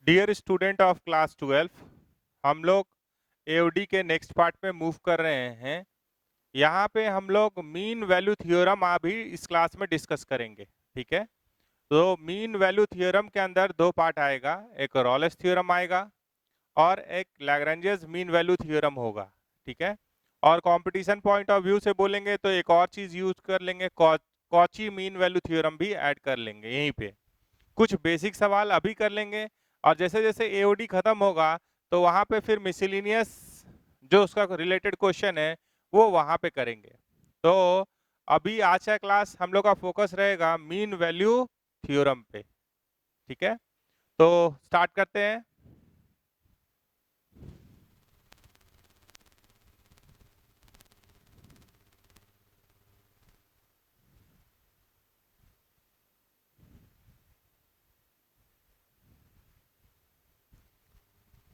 Dear student of class 12, हम लोग AOD के नेक्स्ट पार्ट में मूव कर रहे हैं। यहाँ पे हम लोग मीन वैल्यू थ्योरम अभी इस क्लास में डिस्कस करेंगे। ठीक है, तो मीन वैल्यू थ्योरम के अंदर दो पार्ट आएगा, एक रॉलेस थ्योरम आएगा और एक लैग्रेंजेस मीन वैल्यू थ्योरम होगा। ठीक है, और कंपटीशन पॉइंट ऑफ व्यू से बोलेंगे तो एक और चीज यूज कर लेंगे, कॉची मीन वैल्यू थ्योरम भी ऐड कर लेंगे। यहीं पे कुछ बेसिक सवाल अभी कर लेंगे और जैसे जैसे एओडी खत्म होगा तो वहां पे फिर मिसलिनियस जो उसका रिलेटेड क्वेश्चन है वो वहां पे करेंगे। तो अभी आज का क्लास हम लोग का फोकस रहेगा मीन वैल्यू थ्योरम पे। ठीक है, तो स्टार्ट करते हैं।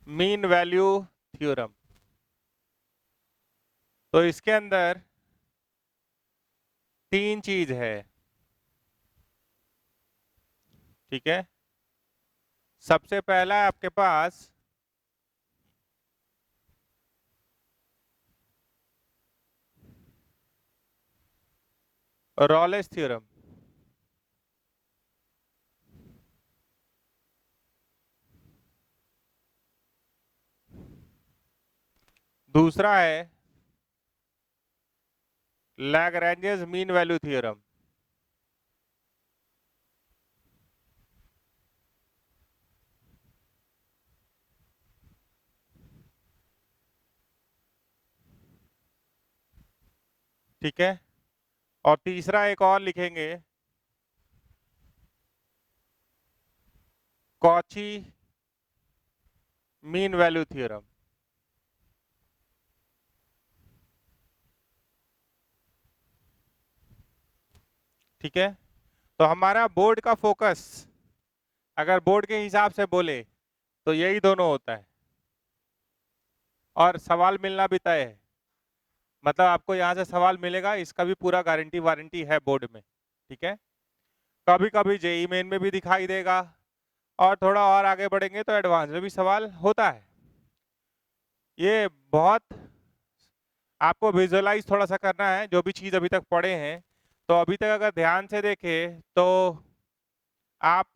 मीन वैल्यू थ्योरम, तो इसके अंदर तीन चीज है। ठीक है, सबसे पहला है आपके पास रॉलेस थ्योरम, दूसरा है लैग्रेंजेस मीन वैल्यू थ्योरम, ठीक है, और तीसरा एक और लिखेंगे, कॉची मीन वैल्यू थ्योरम। ठीक है, तो हमारा बोर्ड का फोकस अगर बोर्ड के हिसाब से बोले तो यही दोनों होता है और सवाल मिलना भी तय है। मतलब आपको यहाँ से सवाल मिलेगा, इसका भी पूरा गारंटी वारंटी है बोर्ड में। ठीक है, कभी कभी जेई मेन में भी दिखाई देगा और थोड़ा और आगे बढ़ेंगे तो एडवांस में भी सवाल होता है। ये बहुत आपको विजुअलाइज थोड़ा सा करना है जो भी चीज अभी तक पढ़े हैं। तो अभी तक अगर ध्यान से देखें तो आप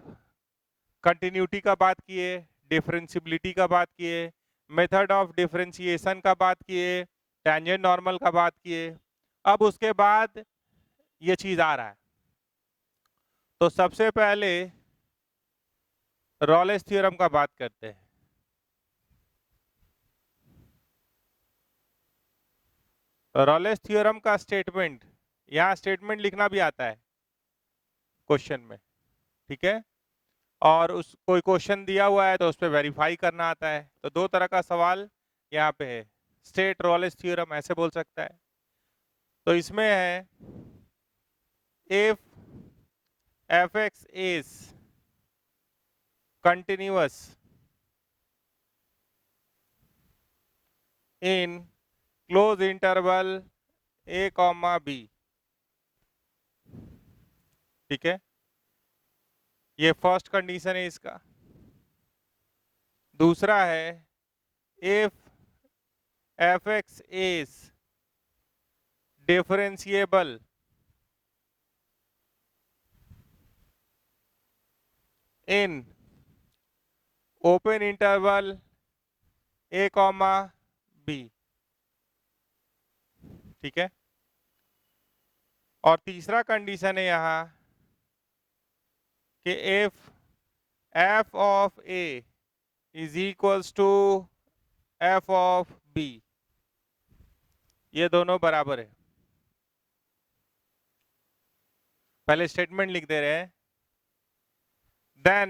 कंटिन्यूटी का बात किए, डिफरेंशियबिलिटी का बात किए, मेथड ऑफ डिफरेंशिएशन का बात किए, टेंजेंट नॉर्मल का बात किए। अब उसके बाद ये चीज आ रहा है, तो सबसे पहले रॉलेस थ्योरम का बात करते हैं। रॉलेस थ्योरम का स्टेटमेंट, यहाँ स्टेटमेंट लिखना भी आता है क्वेश्चन में। ठीक है, और उस कोई क्वेश्चन दिया हुआ है तो उस पर वेरीफाई करना आता है। तो दो तरह का सवाल यहाँ पे है, स्टेट रॉलेस थ्योरम ऐसे बोल सकता है। तो इसमें है if fx is continuous in close interval a comma b। ठीक है, ये फर्स्ट कंडीशन है इसका। दूसरा है if fx is differentiable in open interval a comma b। ठीक है, और तीसरा कंडीशन है यहाँ कि if f of a is equals to f of b, ये दोनों बराबर है। पहले स्टेटमेंट लिख दे रहे हैं, then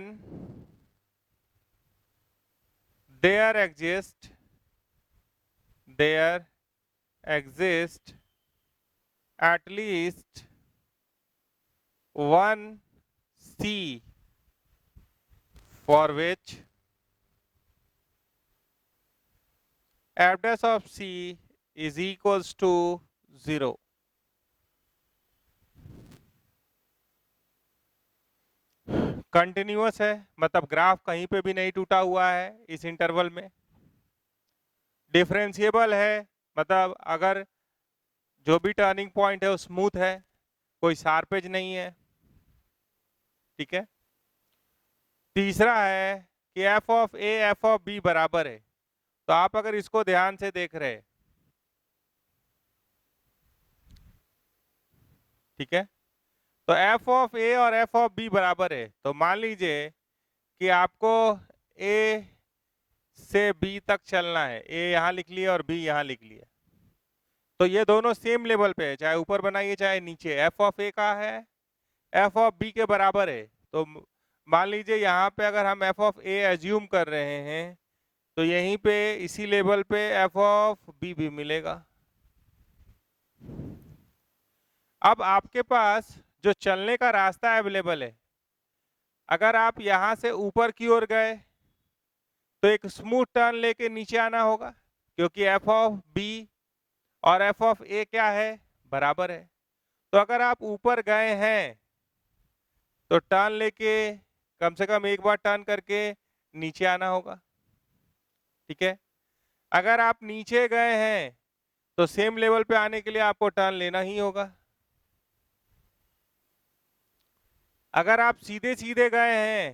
there exist at least one c for which f dash of c is equals to 0। Continuous है, मतलब ग्राफ कहीं पे भी नहीं टूटा हुआ है इस इंटरवल में। डिफरेंशिएबल है, मतलब अगर जो भी टर्निंग पॉइंट है वो स्मूथ है, कोई शार्पेज नहीं है। ठीक है। तीसरा है कि F of A F of B बराबर है। तो आप अगर इसको ध्यान से देख रहे हैं, ठीक है, तो एफ ऑफ ए और एफ ऑफ बी बराबर है, तो मान लीजिए कि आपको ए से बी तक चलना है, ए यहां लिख लिया और बी यहां लिख लिया, तो ये दोनों सेम लेवल पे है, चाहे ऊपर बनाइए चाहे नीचे। एफ ऑफ ए का है एफ ऑफ बी के बराबर है, तो मान लीजिए यहाँ पे अगर हम एफ ऑफ ए एज्यूम कर रहे हैं तो यहीं पे इसी लेवल पे एफ ऑफ बी भी मिलेगा। अब आपके पास जो चलने का रास्ता अवेलेबल है, अगर आप यहां से ऊपर की ओर गए तो एक स्मूथ टर्न लेके नीचे आना होगा, क्योंकि एफ ऑफ बी और एफ ऑफ ए क्या है, बराबर है। तो अगर आप ऊपर गए हैं तो टर्न लेके कम से कम एक बार टर्न करके नीचे आना होगा। ठीक है। अगर आप नीचे गए हैं तो सेम लेवल पे आने के लिए आपको टर्न लेना ही होगा। अगर आप सीधे सीधे गए हैं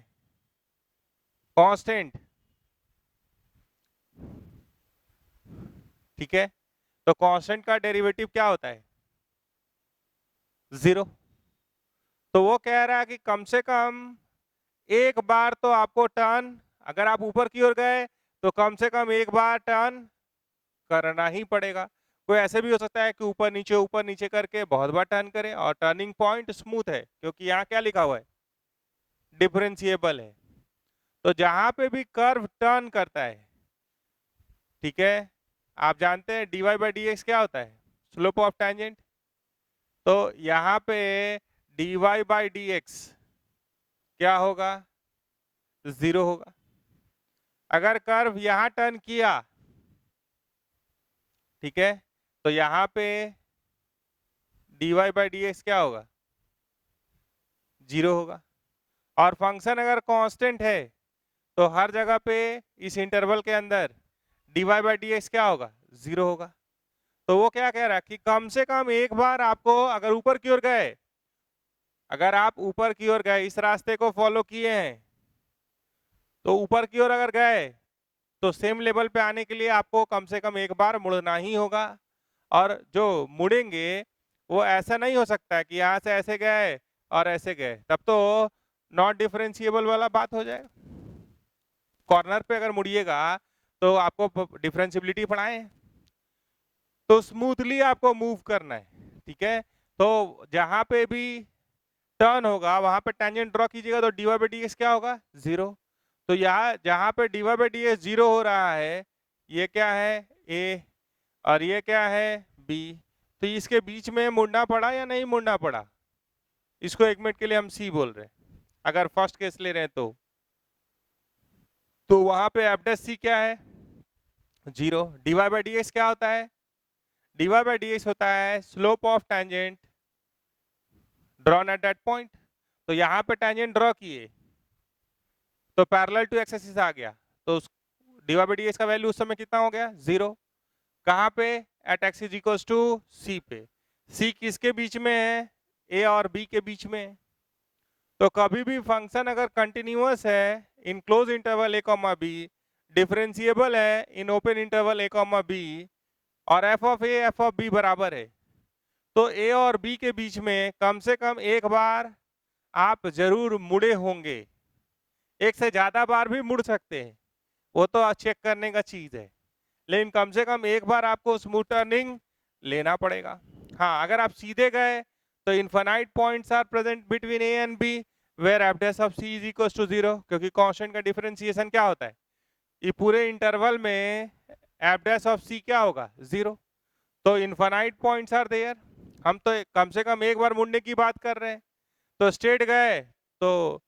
कांस्टेंट, ठीक है, तो कांस्टेंट का डेरिवेटिव क्या होता है, 0। तो वो कह रहा है कि कम से कम एक बार तो आपको टर्न, अगर आप ऊपर की ओर गए तो कम से कम एक बार टर्न करना ही पड़ेगा। कोई ऐसे भी हो सकता है कि ऊपर नीचे करके बहुत बार टर्न करें, और टर्निंग पॉइंट स्मूथ है क्योंकि यहाँ क्या लिखा हुआ है, डिफरेंशिएबल है। तो जहां पे भी कर्व टर्न करता है, ठीक है, आप जानते हैं dy बाई डी एक्स क्या होता है, स्लोप ऑफ टेंजेंट। तो यहाँ पे dy बाई डी एक्स क्या होगा, 0 होगा। अगर कर्व यहाँ टर्न किया, ठीक है, तो यहाँ पे dy बाई डी एक्स क्या होगा, 0 होगा। और फंक्शन अगर कांस्टेंट है तो हर जगह पे इस इंटरवल के अंदर dy बाई डी एक्स क्या होगा, 0 होगा। तो वो क्या कह रहा है कि कम से कम एक बार आपको, अगर ऊपर की ओर गए, अगर आप ऊपर की ओर गए, इस रास्ते को फॉलो किए हैं, तो ऊपर की ओर अगर गए तो सेम लेवल पे आने के लिए आपको कम से कम एक बार मुड़ना ही होगा। और जो मुड़ेंगे वो ऐसा नहीं हो सकता है कि यहाँ से ऐसे गए और ऐसे गए, तब तो नॉट डिफरेंशिएबल वाला बात हो जाएगा। कॉर्नर पे अगर मुड़िएगा तो आपको डिफरेंशियबिलिटी पढ़ाए, तो स्मूथली आपको मूव करना है। ठीक है। तो जहां पे भी टर्न होगा वहां पे टेंजेंट ड्रॉ कीजिएगा, तो dy बाई डी एक्स क्या होगा, 0। तो यहाँ जहां पे dy बाई डी एक्स 0 हो रहा है, ये क्या है, a, और ये क्या है, b। तो इसके बीच में मुड़ना पड़ा या नहीं मुड़ना पड़ा, इसको एक मिनट के लिए हम c बोल रहे हैं, अगर फर्स्ट केस ले रहे हैं तो वहां पे एफ डैश सी क्या है, 0। dy बाई डी एक्स क्या होता है, dy बाई डी एक्स होता है slope of tangent drawn at that point. तो यहाँ पे टेंजेंट ड्रॉ किए तो पैरेलल टू एक्स एक्सिस आ गया, तो dy बाई डी एक्स का वैल्यू उस समय कितना हो गया, 0। कहाँ पे, at X is equal to C पे। सी किसके बीच में है, ए और बी के बीच में। तो कभी भी फंक्शन अगर कंटिन्यूअस है in close interval A comma B, differentiable है in open interval A comma B, और F of A F of B बराबर है, तो ए और बी के बीच में कम से कम एक बार आप जरूर मुड़े होंगे। एक से ज्यादा बार भी मुड़ सकते हैं, वो तो चेक करने का चीज है, लेकिन कम से कम एक बार आपको स्मूथ टर्निंग लेना पड़ेगा। हाँ, अगर आप सीधे गए तो infinite points are present between A and B where F dash of C is equal to 0, क्योंकि कांस्टेंट का डिफरेंशिएशन क्या होता है, ये पूरे इंटरवल में एफ डैश ऑफ सी क्या होगा, 0। तो इनफाइनाइट पॉइंट्स आर देयर, हम तो कम से कम एक बार मुड़ने की बात कर रहे हैं। तो स्ट्रेट गए तो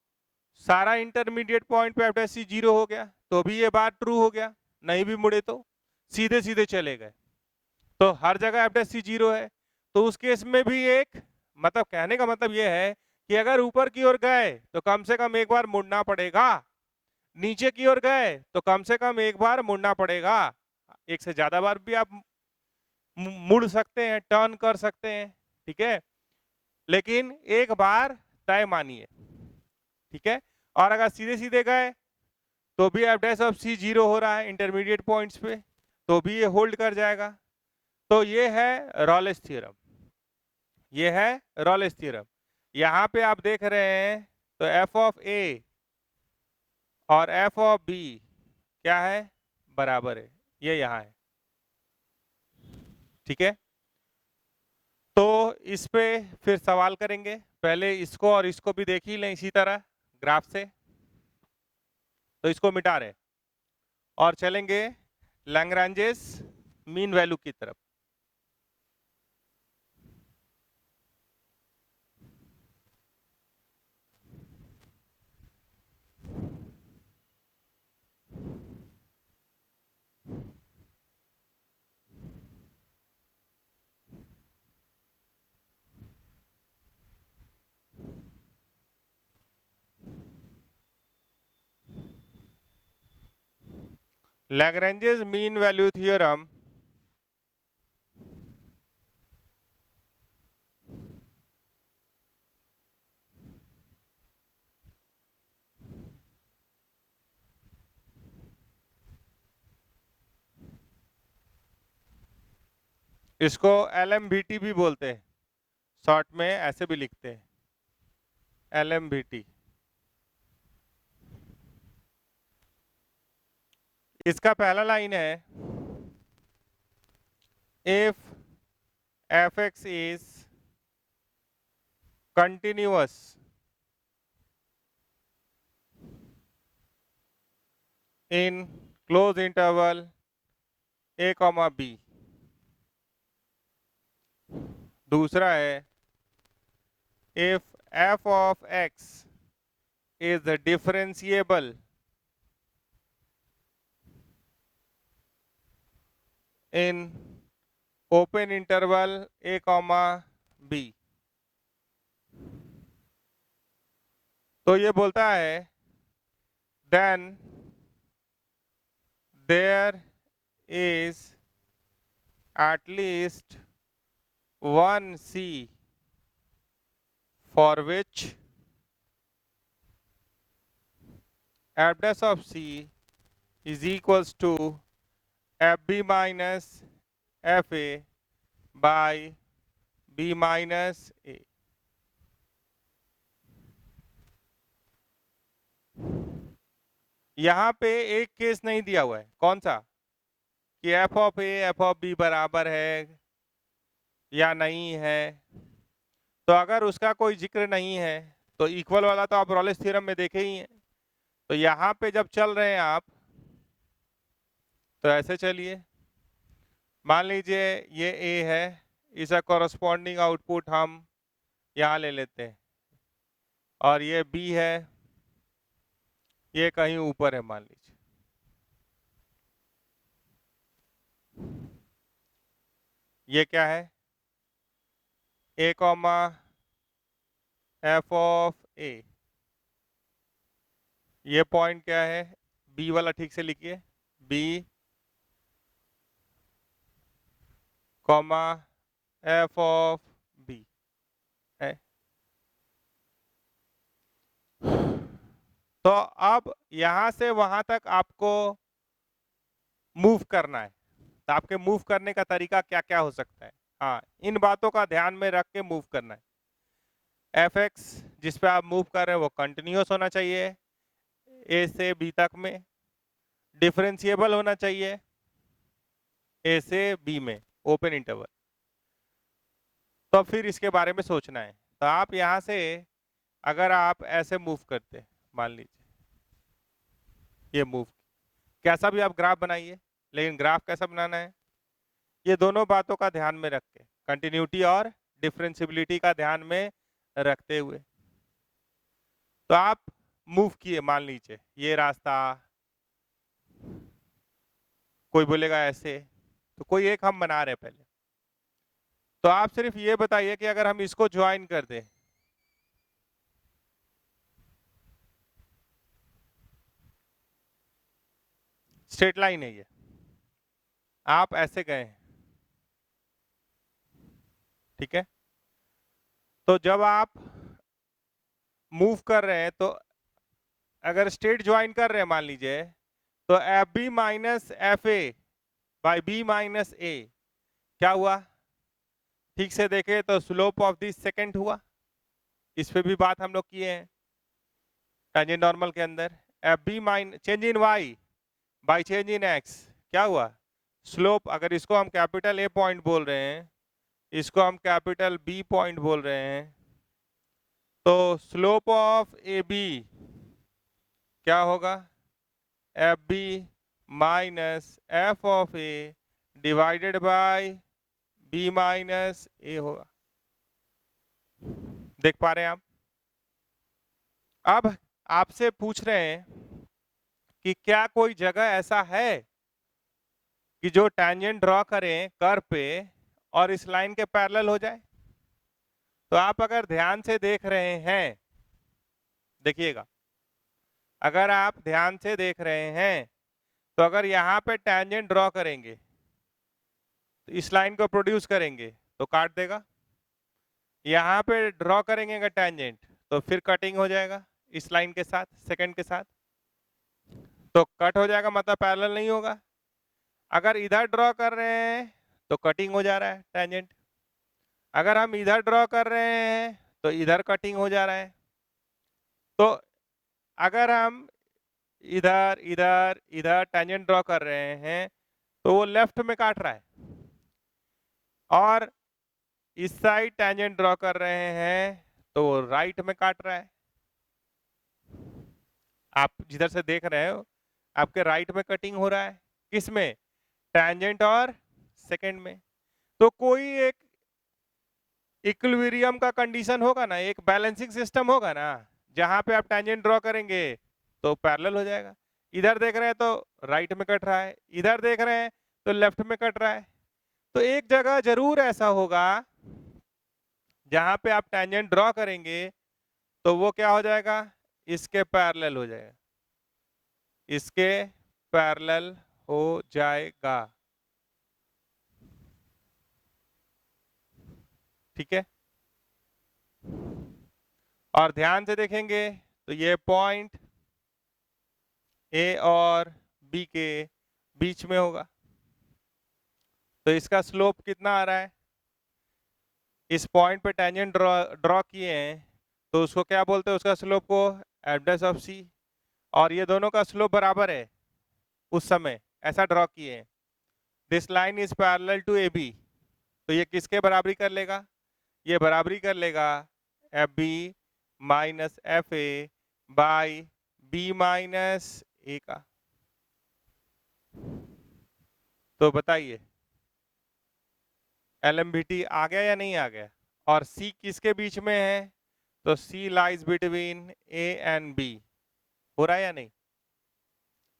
सारा इंटरमीडिएट पॉइंट पे एफ डैश सी 0 हो गया, तो भी ये बात ट्रू हो गया। नहीं भी मुड़े तो सीधे सीधे चले गए, तो हर जगह एफ डैश सी 0 है। तो उस केस में भी एक, मतलब कहने का मतलब ये है कि अगर ऊपर की ओर गए तो कम से कम एक बार मुड़ना पड़ेगा, नीचे की ओर गए तो कम से कम एक बार मुड़ना पड़ेगा। एक से ज्यादा बार भी आप मुड़ सकते हैं, टर्न कर सकते हैं, ठीक है, लेकिन एक बार तय मानिए, ठीक है। और अगर सीधे सीधे गए तो भी एफ डैश ऑफ सी 0 हो रहा है इंटरमीडिएट पॉइंट्स पे, तो भी ये होल्ड कर जाएगा। तो ये है रॉलेस थ्योरम, ये है रॉलेस थ्योरम। यहां पे आप देख रहे हैं तो एफ ऑफ ए और एफ ऑफ बी क्या है, बराबर है, ये यहां है, ठीक है। तो इस पे फिर सवाल करेंगे, पहले इसको और इसको भी देख ही लें इसी तरह ग्राफ से। तो इसको मिटा रहे और चलेंगे लैग्रांजेस मीन वैल्यू की तरफ। लैग्रेंजेस मीन वैल्यू थ्योरम इसको LMVT भी बोलते हैं, शॉर्ट में ऐसे भी लिखते हैं, LMVT। इसका पहला लाइन है if fx is continuous in close interval a, b। दूसरा है if f of x is differentiable in open interval a, b। तो ये बोलता है then there is at least one c for which f dash of c is equals to fb minus fa by b minus a। यहां पे एक case नहीं दिया हुआ है, कौन सा, कि F of A F of B बराबर है या नहीं है। तो अगर उसका कोई जिक्र नहीं है तो इक्वल वाला तो आप रॉलेस थ्योरम में देखे ही हैं। तो यहाँ पे जब चल रहे हैं आप तो ऐसे चलिए, मान लीजिए ये ए है, इसका कॉरस्पॉन्डिंग आउटपुट हम यहाँ ले लेते हैं, और ये बी है, ये कहीं ऊपर है मान लीजिए। ये क्या है, A comma F of A, ये पॉइंट क्या है, बी वाला ठीक से लिखिए, B comma F of B है। तो अब यहां से वहां तक आपको मूव करना है, तो आपके मूव करने का तरीका क्या क्या हो सकता है। हाँ, इन बातों का ध्यान में रख के मूव करना है। एफ एक्स जिस पे आप मूव कर रहे हैं वो कंटिन्यूअस होना चाहिए ए से बी तक में, डिफरेंशिएबल होना चाहिए ए से बी में ओपन इंटरवल। तो फिर इसके बारे में सोचना है। तो आप यहाँ से अगर आप ऐसे मूव करते, मान लीजिए ये मूव, कैसा भी आप ग्राफ बनाइए, लेकिन ग्राफ कैसा बनाना है, ये दोनों बातों का ध्यान में रख के, कंटिन्यूटी और डिफरेंशिबिलिटी का ध्यान में रखते हुए। तो आप मूव किए, मान लीजिए ये रास्ता, कोई बोलेगा ऐसे, तो कोई एक हम बना रहे हैं पहले। तो आप सिर्फ ये बताइए कि अगर हम इसको ज्वाइन कर दें स्ट्रेट लाइन है ये, आप ऐसे गए हैं, ठीक है। तो जब आप मूव कर रहे हैं, तो अगर स्ट्रेट ज्वाइन कर रहे हैं मान लीजिए, तो F B minus F A by B minus A क्या हुआ, ठीक से देखे तो स्लोप ऑफ दिस सेकंड हुआ। इस पे भी बात हम लोग किए हैं टेंजेंट नॉर्मल के अंदर। F B minus change in Y by change in X क्या हुआ, स्लोप। अगर इसको हम कैपिटल ए पॉइंट बोल रहे हैं, इसको हम कैपिटल बी पॉइंट बोल रहे हैं, तो स्लोप ऑफ ए बी क्या होगा, F B minus F of A divided by B minus A होगा। देख पा रहे हैं आप। अब आपसे पूछ रहे हैं कि क्या कोई जगह ऐसा है कि जो टैंजेंट ड्रॉ करें कर्व पे और इस लाइन के पैरेलल हो जाए। तो आप अगर ध्यान से देख रहे हैं, देखिएगा, अगर आप ध्यान से देख रहे हैं तो अगर यहाँ पे टैंजेंट ड्रॉ करेंगे तो इस लाइन को प्रोड्यूस करेंगे तो काट देगा। यहाँ पे ड्रॉ करेंगे अगर टैंजेंट तो फिर कटिंग हो जाएगा इस लाइन के साथ, सेकंड के साथ, तो कट हो जाएगा, मतलब पैरेलल नहीं होगा। अगर इधर ड्रॉ कर रहे हैं तो कटिंग हो जा रहा है टैंजेंट, अगर हम इधर ड्रॉ कर रहे हैं तो इधर कटिंग हो जा रहा है। तो अगर हम इधर इधर इधर टैंजेंट ड्रॉ कर रहे हैं तो वो लेफ्ट में काट रहा है, और इस साइड टैंजेंट ड्रॉ कर रहे हैं तो वो राइट में काट रहा है। आप जिधर से देख रहे हो आपके राइट में कटिंग हो रहा है, किसमें, टैंजेंट और सेकंड में। तो कोई एक इक्विलिब्रियम का कंडीशन होगा ना, एक बैलेंसिंग सिस्टम होगा ना, जहां पे आप टैंजेंट ड्रॉ करेंगे तो पैरेलल हो जाएगा। इधर देख रहे हैं तो राइट में कट रहा है, इधर देख रहे हैं तो लेफ्ट में कट रहा है। तो एक जगह जरूर ऐसा होगा जहां पे आप टैंजेंट ड्रॉ करेंगे तो वो क्या हो जाएगा, इसके पैरेलल हो जाएगा, इसके पैरेलल हो जाएगा, ठीक है। और ध्यान से देखेंगे तो ये पॉइंट ए और बी के बीच में होगा, तो इसका स्लोप कितना आ रहा है, इस पॉइंट पे टैंजेंट ड्रॉ किए हैं तो उसको क्या बोलते हैं, उसका स्लोप को एफ डैश ऑफ सी, और ये दोनों का स्लोप बराबर है उस समय ऐसा ड्रॉ किए हैं। This line is parallel to A B, तो ये किसके बराबरी कर लेगा, ये बराबरी कर लेगा F B minus F A by B minus A का। तो बताइए एलएमबीटी आ गया या नहीं आ गया, और सी किसके बीच में है, तो C lies between A and B, हो रहा है या नहीं।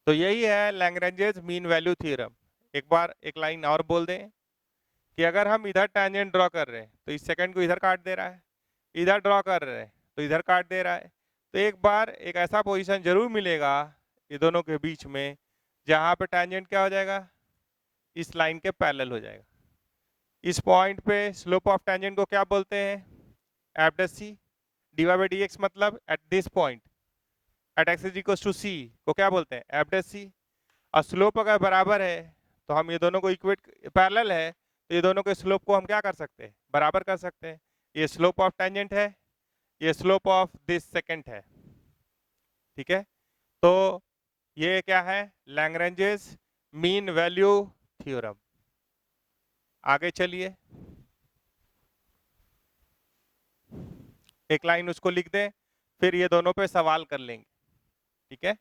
तो यही है लैग्रेंजेस मीन वैल्यू थ्योरम। एक बार एक लाइन और बोल दें कि अगर हम इधर टैंजेंट ड्रॉ कर रहे हैं तो इस सेकंड को इधर काट दे रहा है, इधर ड्रॉ कर रहे हैं तो इधर काट दे रहा है, तो एक बार एक ऐसा पोजीशन जरूर मिलेगा ये दोनों के बीच में जहां पे टैंजेंट क्या हो जाएगा, इस लाइन के पैरेलल हो जाएगा। इस पॉइंट पे स्लोप ऑफ टैंजेंट को क्या बोलते हैं, F dash C D Y by D X, मतलब at this point at X is equal to C को क्या बोलते हैं, एफ डैश सी। और स्लोप अगर बराबर है तो हम ये दोनों को इक्वेट, पैरेलल है तो ये दोनों के स्लोप को हम क्या कर सकते हैं, बराबर कर सकते हैं। ये स्लोप ऑफ टैंजेंट है, ये स्लोप ऑफ दिस सेकंड है, ठीक है। तो ये क्या है, लैग्रेंजेस मीन वैल्यू थ्योरम। आगे चलिए, एक लाइन उसको लिख दें, फिर ये दोनों पे सवाल कर लेंगे, ठीक है।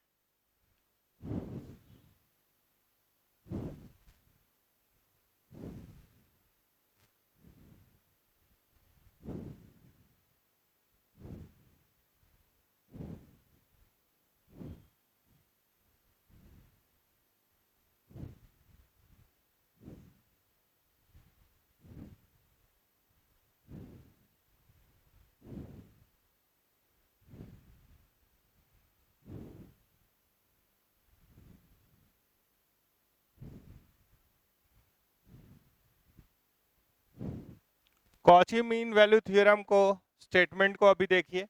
कॉची मीन वैल्यू थ्योरम को, स्टेटमेंट को अभी देखिए,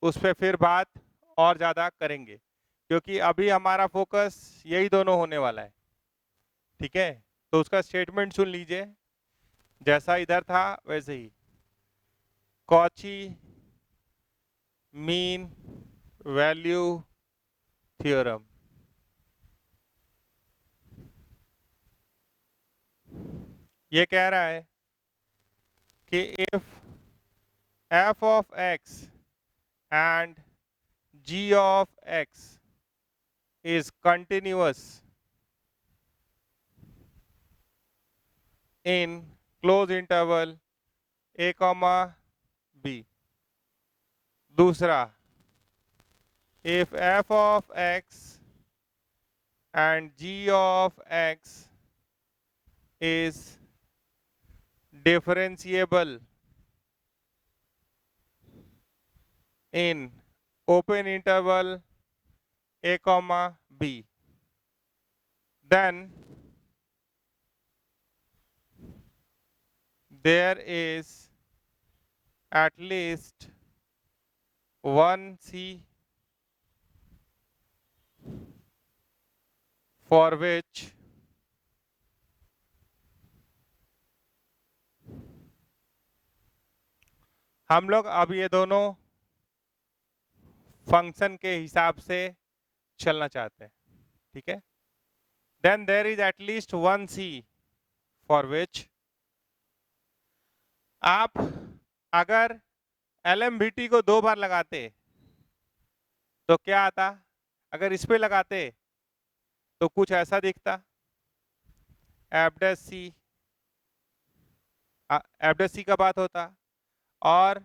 उस पर फिर बात और ज़्यादा करेंगे, क्योंकि अभी हमारा फोकस यही दोनों होने वाला है। ठीक है, तो उसका स्टेटमेंट सुन लीजिए, जैसा इधर था वैसे ही। कॉची मीन वैल्यू थ्योरम, ये कह रहा है कि if f of x and g of x is continuous in close interval a comma b. दूसरा, if f of x and g of x is differentiable in open interval a comma b, then there is at least one c for which हम लोग अब ये दोनों function के हिसाब से चलना चाहते हैं। ठीक है, then there is at least one C for which आप अगर LMVT को 2 बार लगाते तो क्या आता, अगर इस पे लगाते तो कुछ ऐसा दिखता, एफ सी का बात होता, और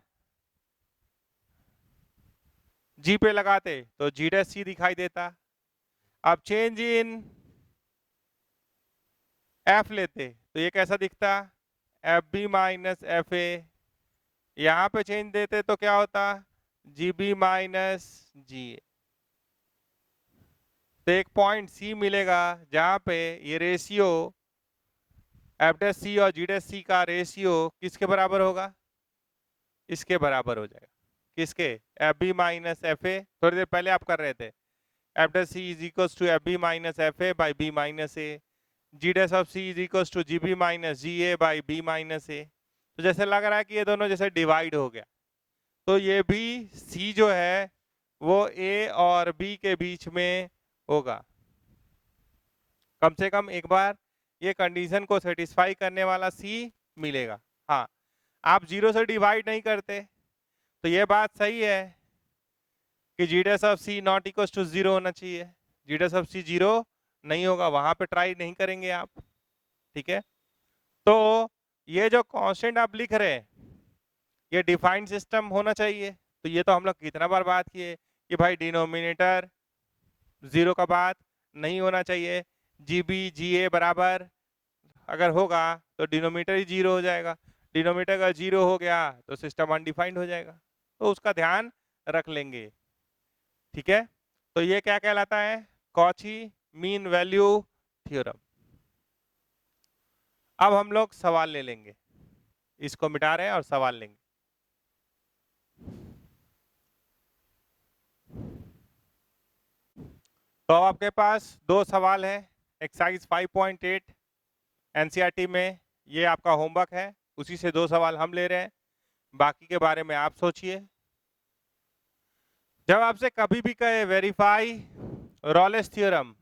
जी पे लगाते तो जी दिखाई देता। अब चेंज इन एफ लेते तो ये कैसा दिखता, F B minus F A. यहाँ पे चेंज देते तो क्या होता, जी बी माइनस जी ए। तो एक पॉइंट सी मिलेगा जहाँ पे ये रेशियो एफ सी और जी सी का रेशियो किसके बराबर होगा, इसके बराबर हो जाएगा। किसके, F B minus F A. थोड़ी देर पहले आप कर रहे थे, F C is equal to F B minus F A by B minus A, G dash of C is equal to G B minus G A by B minus A. तो जैसे लग रहा है कि ये दोनों जैसे डिवाइड हो गया, तो ये भी सी जो है वो ए और बी के बीच में होगा। कम से कम एक बार ये कंडीशन को सेटिस्फाई करने वाला सी मिलेगा। हाँ, आप जीरो से डिवाइड नहीं करते तो ये बात सही है कि G dash of C not equal to zero होना चाहिए। G dash of C zero नहीं होगा, वहां पे ट्राई नहीं करेंगे आप। ठीक है, तो ये जो कांस्टेंट आप लिख रहे हैं ये डिफाइंड सिस्टम होना चाहिए। तो ये तो हम लोग कितना बार बात किए कि भाई डिनोमिनेटर जीरो का बात नहीं होना चाहिए, जी बी जी ए बराबर अगर होगा तो डिनोमिनेटर ही जीरो हो जाएगा, डिनोमिनेटर अगर जीरो हो गया तो सिस्टम अनडिफाइंड हो जाएगा, तो उसका ध्यान रख लेंगे। ठीक है, तो ये क्या कहलाता है, कॉची मीन वैल्यू थ्योरम। अब हम लोग सवाल ले लेंगे, इसको मिटा रहे हैं और सवाल लेंगे। तो आपके पास दो सवाल है, एक्सरसाइज 5.8 एनसीईआरटी में, ये आपका होमवर्क है, उसी से दो सवाल हम ले रहे हैं, बाकी के बारे में आप सोचिए। जब आपसे कभी भी कहे वेरीफाई रॉलेस थ्योरम,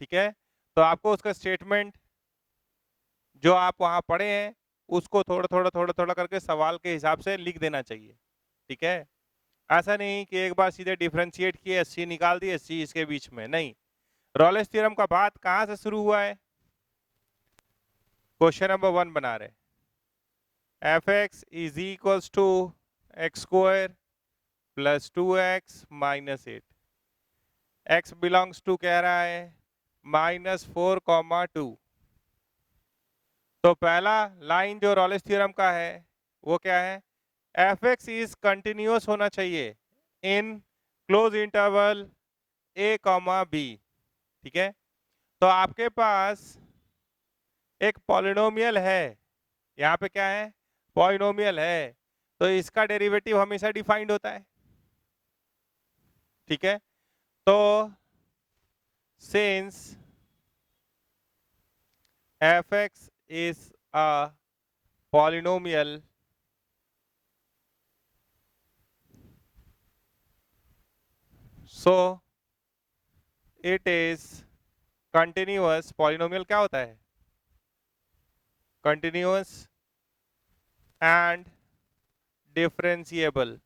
ठीक है, तो आपको उसका स्टेटमेंट जो आप वहां पढ़े हैं उसको थोड़ा करके सवाल के हिसाब से लिख देना चाहिए। ठीक है, ऐसा नहीं कि एक बार सीधे डिफरेंशिएट किए सी निकाल दिए, सी इसके बीच में नहीं। रॉलेस थ्योरम का बात कहां से शुरू हुआ है, क्वेश्चन नंबर 1 बना रहे, F X is equals to X square plus 2x minus 8, x belongs to कह रहा है -4,2। तो पहला लाइन जो रॉलेस थ्योरम का है वो क्या है, एफ एक्स इज कंटिन्यूअस होना चाहिए in close interval a comma B. ठीक है, तो आपके पास एक पॉलिनोमियल है, यहाँ पे क्या है पॉलिनोमियल है तो इसका डेरिवेटिव हमेशा डिफाइंड होता है, ठीक है। तो since fx is a polynomial, so it is continuous. Polynomial क्या होता है? कंटिन्यूअस एंड डिफरेंशिएबल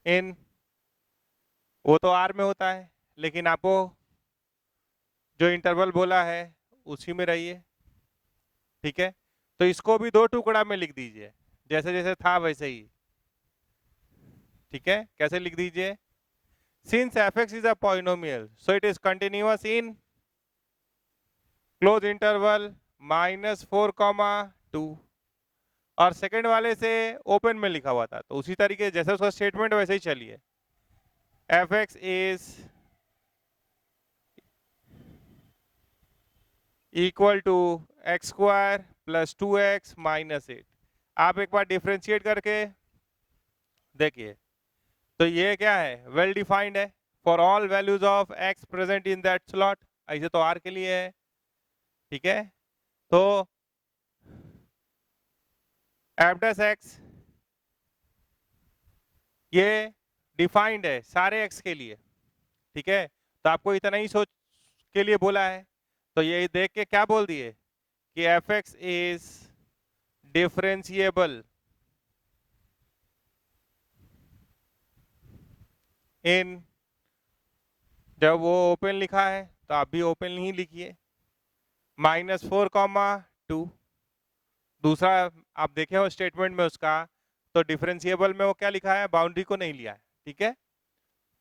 इन, वो तो आर में होता है, लेकिन आपको जो इंटरवल बोला है उसी में रहिए, ठीक है। तो इसको भी दो टुकड़ा में लिख दीजिए, जैसे जैसे था वैसे ही, ठीक है। कैसे लिख दीजिए? Since fx is a polynomial so it is continuous in close interval -4, 2, और सेकंड वाले से ओपन में लिखा हुआ था, तो उसी तरीके जैसे उसका स्टेटमेंट वैसे ही चलिए। fx is equal to x² + 2x - 8। आप एक बार डिफ्रेंशिएट करके देखिए, तो ये क्या है? वेल डिफाइंड है for all values of x present in that slot. ऐसे तो r के लिए है, ठीक है। तो f' ये डिफाइंड है सारे x के लिए, ठीक है। तो आपको इतना ही सोच के लिए बोला है, तो ये देख के क्या बोल दिए कि fx इज डिफरेंशिएबल इन, जब वो ओपन लिखा है तो आप भी ओपन ही लिखिए, -4, 2। दूसरा आप देखे हो स्टेटमेंट में उसका, तो डिफरेंशिएबल में वो क्या लिखा है? बाउंड्री को नहीं लिया है, ठीक है।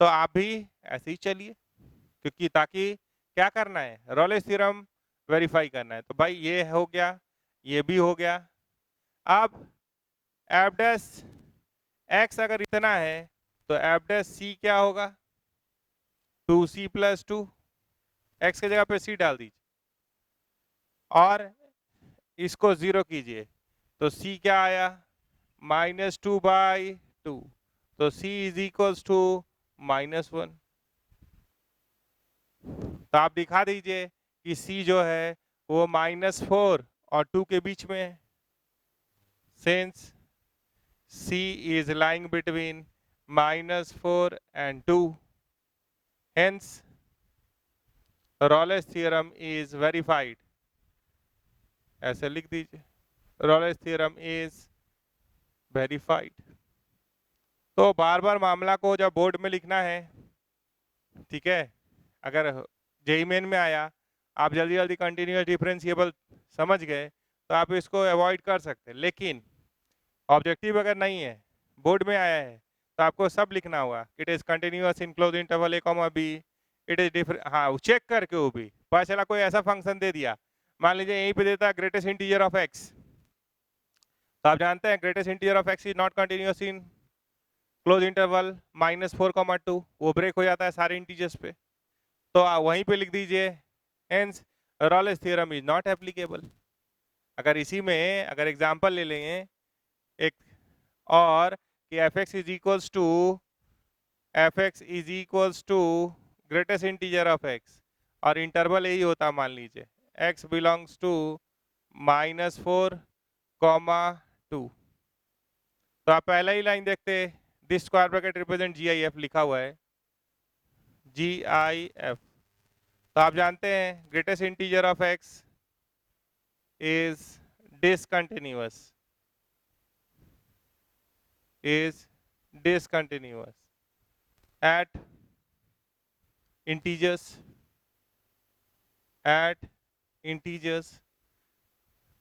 तो आप भी ऐसे ही चलिए, क्योंकि ताकि क्या करना है? रॉलेस थ्योरम वेरीफाई करना है। तो भाई ये हो गया, ये भी हो गया। अब f' अगर इतना है तो f' क्या होगा? 2c + 2, x की जगह पे c डाल दीजिए और इसको 0 कीजिए, तो c क्या आया? -2/2, तो c इज इक्वल्स टू -1। तो आप दिखा दीजिए कि c जो है वो -4 और 2 के बीच में है। Since c is lying between -4 and 2, hence Rolle's theorem is verified। ऐसे लिख दीजिए, Rolle's theorem is verified। तो बार बार मामला को जब बोर्ड में लिखना है, ठीक है, अगर जेईई मेन में आया, आप जल्दी जल्दी कंटिन्यूअस डिफरेंशिएबल समझ गए तो आप इसको अवॉइड कर सकते हैं, लेकिन ऑब्जेक्टिव अगर नहीं है, बोर्ड में आया है, तो आपको सब लिखना होगा। It is continuous in close interval a, b, it is different, हाँ चेक करके, वो भी पता चला कोई ऐसा फंक्शन दे दिया, मान लीजिए यहीं पे देता है ग्रेटेस्ट इंटीजर ऑफ x, तो आप जानते हैं greatest integer of x is not continuous in close interval -4, 2, वो ब्रेक हो जाता है सारे इंटीजर्स पे, तो वहीं पे लिख दीजिए hence Rolle's theorem is not applicable. अगर इसी में अगर एग्जांपल ले लेंगे एक और कि fx is equals to greatest integer of x, और इंटरवल यही होता, मान लीजिए x बिलोंग्स टू -4, 2, तो आप पहला ही लाइन देखते, this square bracket represent GIF लिखा हुआ है, GIF। तो आप जानते हैं greatest integer of x is discontinuous, at integers,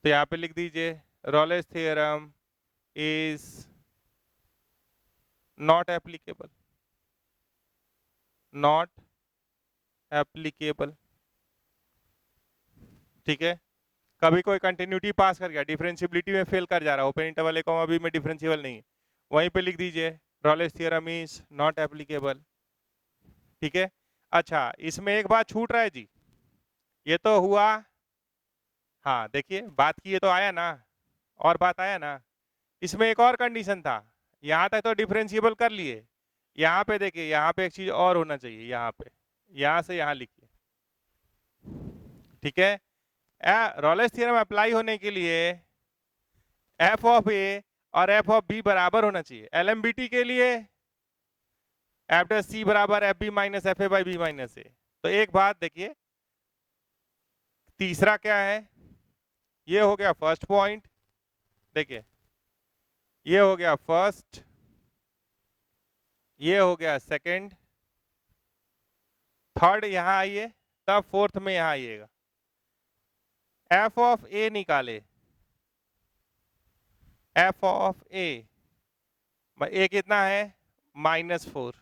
तो यहाँ पे लिख दीजिए Rolle's theorem is not applicable, ठीक है। कभी कोई कंटिन्यूटी पास कर गया, डिफरेंशियबिलिटी में फेल कर जा रहा है, ओपन इंटरवल a, b में डिफरेंशिएबल नहीं है, वहीं पे लिख दीजिए Rolle's theorem is not applicable, ठीक है। अच्छा, इसमें एक बात छूट रहा है जी, ये तो हुआ हाँ देखिए, बात किए तो आया ना, और बात आया ना। इसमें एक और कंडीशन था, यहाँ तक तो डिफरेंशिएबल कर लिए, यहाँ पे देखिए, यहाँ पे एक चीज और होना चाहिए, यहाँ पे, यहाँ से यहाँ लिखिए, ठीक है। रॉलेस थ्योरम अप्लाई होने के लिए एफ ऑफ ए और एफ ऑफ बी बराबर होना चाहिए। एलएमबीटी के लिए एफ डैश सी बराबर F B minus F A by B minus A. तो एक बात देखिए, तीसरा क्या है, ये हो गया फर्स्ट पॉइंट, देखिए ये हो गया फर्स्ट, ये हो गया सेकंड, थर्ड यहाँ आइए, तब फोर्थ में यहाँ आइएगा। एफ ऑफ ए निकाले, एफ ऑफ ए कितना है, -4,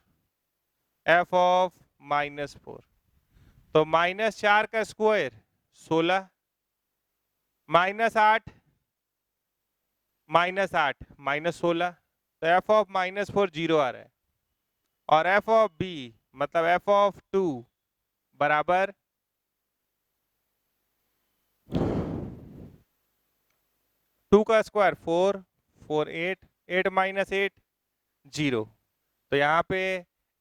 एफ ऑफ -4, तो -4 का स्क्वायर 16, -8 -8 -16, तो एफ ऑफ -4 0 आ रहा है। और एफ ऑफ बी मतलब एफ ऑफ 2 बराबर 2 का स्क्वायर 4, 4 8, 8 - 8 0। तो यहाँ पे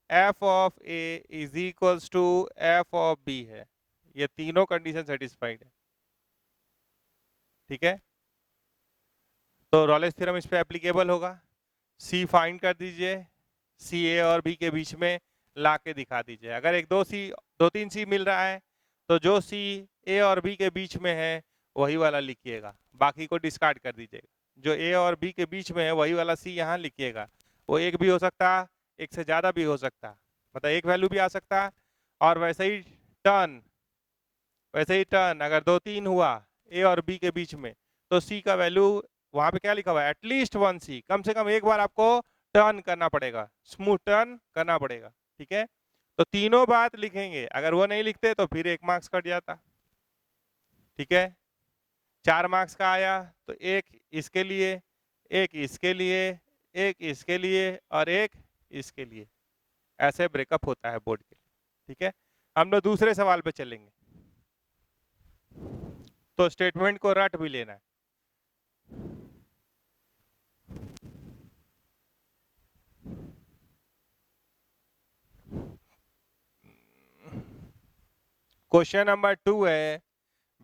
F of A is equals to F of B है। ये तीनों कंडीशन सेटिस्फाइड है, ठीक है। तो रॉलेस थ्योरम इस पे एप्लीकेबल होगा। सी फाइंड कर दीजिए, सी ए और बी के बीच में ला के दिखा दीजिए। अगर एक दो तीन सी मिल रहा है तो जो सी ए और बी के बीच में है वही वाला लिखिएगा, बाकी को डिस्कार्ड कर दीजिएगा। जो ए और बी के बीच में है वही वाला सी यहाँ लिखिएगा। वो एक भी हो सकता, एक से ज़्यादा भी हो सकता, मतलब एक वैल्यू भी आ सकता। और वैसे ही टर्न अगर 2 3 हुआ ए और बी के बीच में, तो सी का वैल्यू वहां पे क्या लिखा हुआ है, एटलीस्ट 1 सी, कम से कम एक बार आपको टर्न करना पड़ेगा, स्मूथ टर्न करना पड़ेगा, ठीक है। तो तीनों बात लिखेंगे, अगर वो नहीं लिखते तो फिर 1 मार्क्स कट जाता, ठीक है। 4 मार्क्स का आया तो एक इसके लिए, एक इसके लिए, एक इसके लिए और एक इसके लिए, ऐसे ब्रेकअप होता है बोर्ड के, ठीक है। हम लोग दूसरे सवाल पे चलेंगे, तो स्टेटमेंट को रट भी लेना है। क्वेश्चन नंबर 2 है,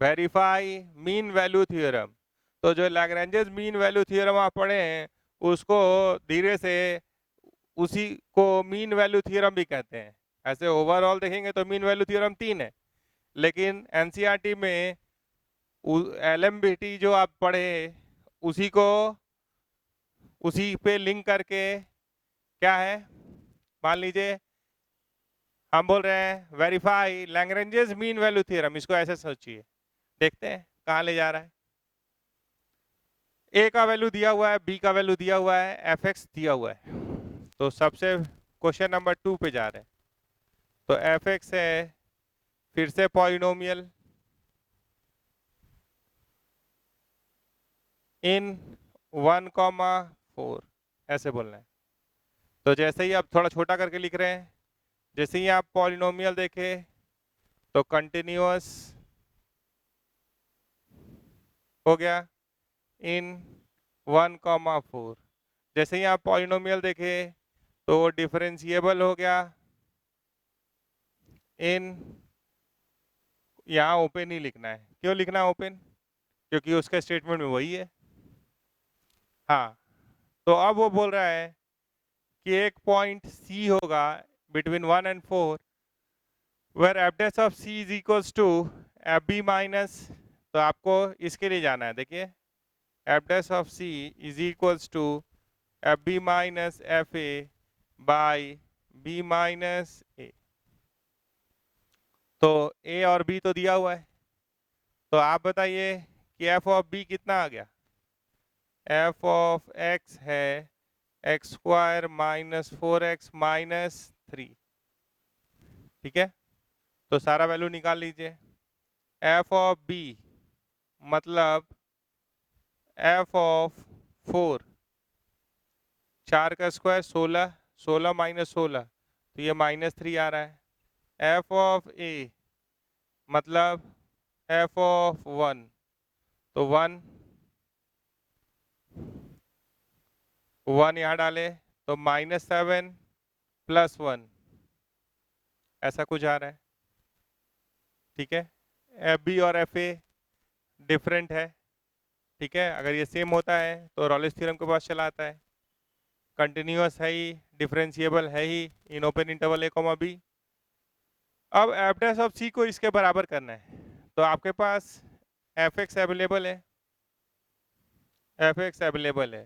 वेरीफाई मीन वैल्यू थ्योरम। तो जो लैग्रेंजेस मीन वैल्यू थ्योरम आप पढ़े हैं उसको धीरे से, उसी को मीन वैल्यू थ्योरम भी कहते हैं। ऐसे ओवरऑल देखेंगे तो मीन वैल्यू थ्योरम 3 है, लेकिन एनसीईआरटी में एलएमबीटी जो आप पढ़े उसी को, उसी पे लिंक करके क्या है, मान लीजिए हम बोल रहे हैं verify Lagrange's mean value theorem, इसको ऐसे सोचिए, देखते हैं कहाँ ले जा रहा है। ए का वैल्यू दिया हुआ है, बी का वैल्यू दिया हुआ है, एफ एक्स दिया हुआ है। तो सबसे क्वेश्चन नंबर 2 पे जा रहे हैं। तो एफ एक्स है फिर से पॉलिनोमियल इन 1,4, ऐसे बोलना है। तो जैसे ही आप थोड़ा छोटा करके लिख रहे हैं, जैसे ही आप पॉलिनोमियल देखे तो कंटिन्यूअस हो गया इन 1,4। जैसे ही आप पॉलिनोमियल देखे तो डिफरेंशिएबल हो गया इन, यहाँ ओपन ही लिखना है। क्यों लिखना है ओपन, क्योंकि उसके स्टेटमेंट में वही है। हाँ, तो अब वो बोल रहा है कि एक पॉइंट सी होगा between 1 and 4 where F dash of C is equals to F B minus, तो आपको इसके लिए जाना है, देखिए F dash of C is equals to F B minus F A by B minus A. तो A और बी तो दिया हुआ है, तो आप बताइए कि एफ ऑफ बी कितना आ गया। एफ ऑफ एक्स है एक्स स्क्वायर -4x -3, ठीक है। तो सारा वैल्यू निकाल लीजिए। एफ ऑफ बी मतलब एफ ऑफ 4, 4 का स्क्वायर 16, 16 - 16, तो ये -3 आ रहा है। एफ ऑफ ए मतलब एफ ऑफ 1, तो 1 1 यहाँ डाले तो -7 +1 ऐसा कुछ आ रहा है। ठीक है, एफ बी और एफ ए डिफरेंट है। ठीक है, अगर ये सेम होता है तो रॉलेस थ्योरम के पास चला आता है। कंटिन्यूअस है ही, डिफरेंशिएबल है ही in open interval A comma B. अब एफ डैश ऑफ सी को इसके बराबर करना है, तो आपके पास एफ एक्स अवेलेबल है, एफ एक्स अवेलेबल है।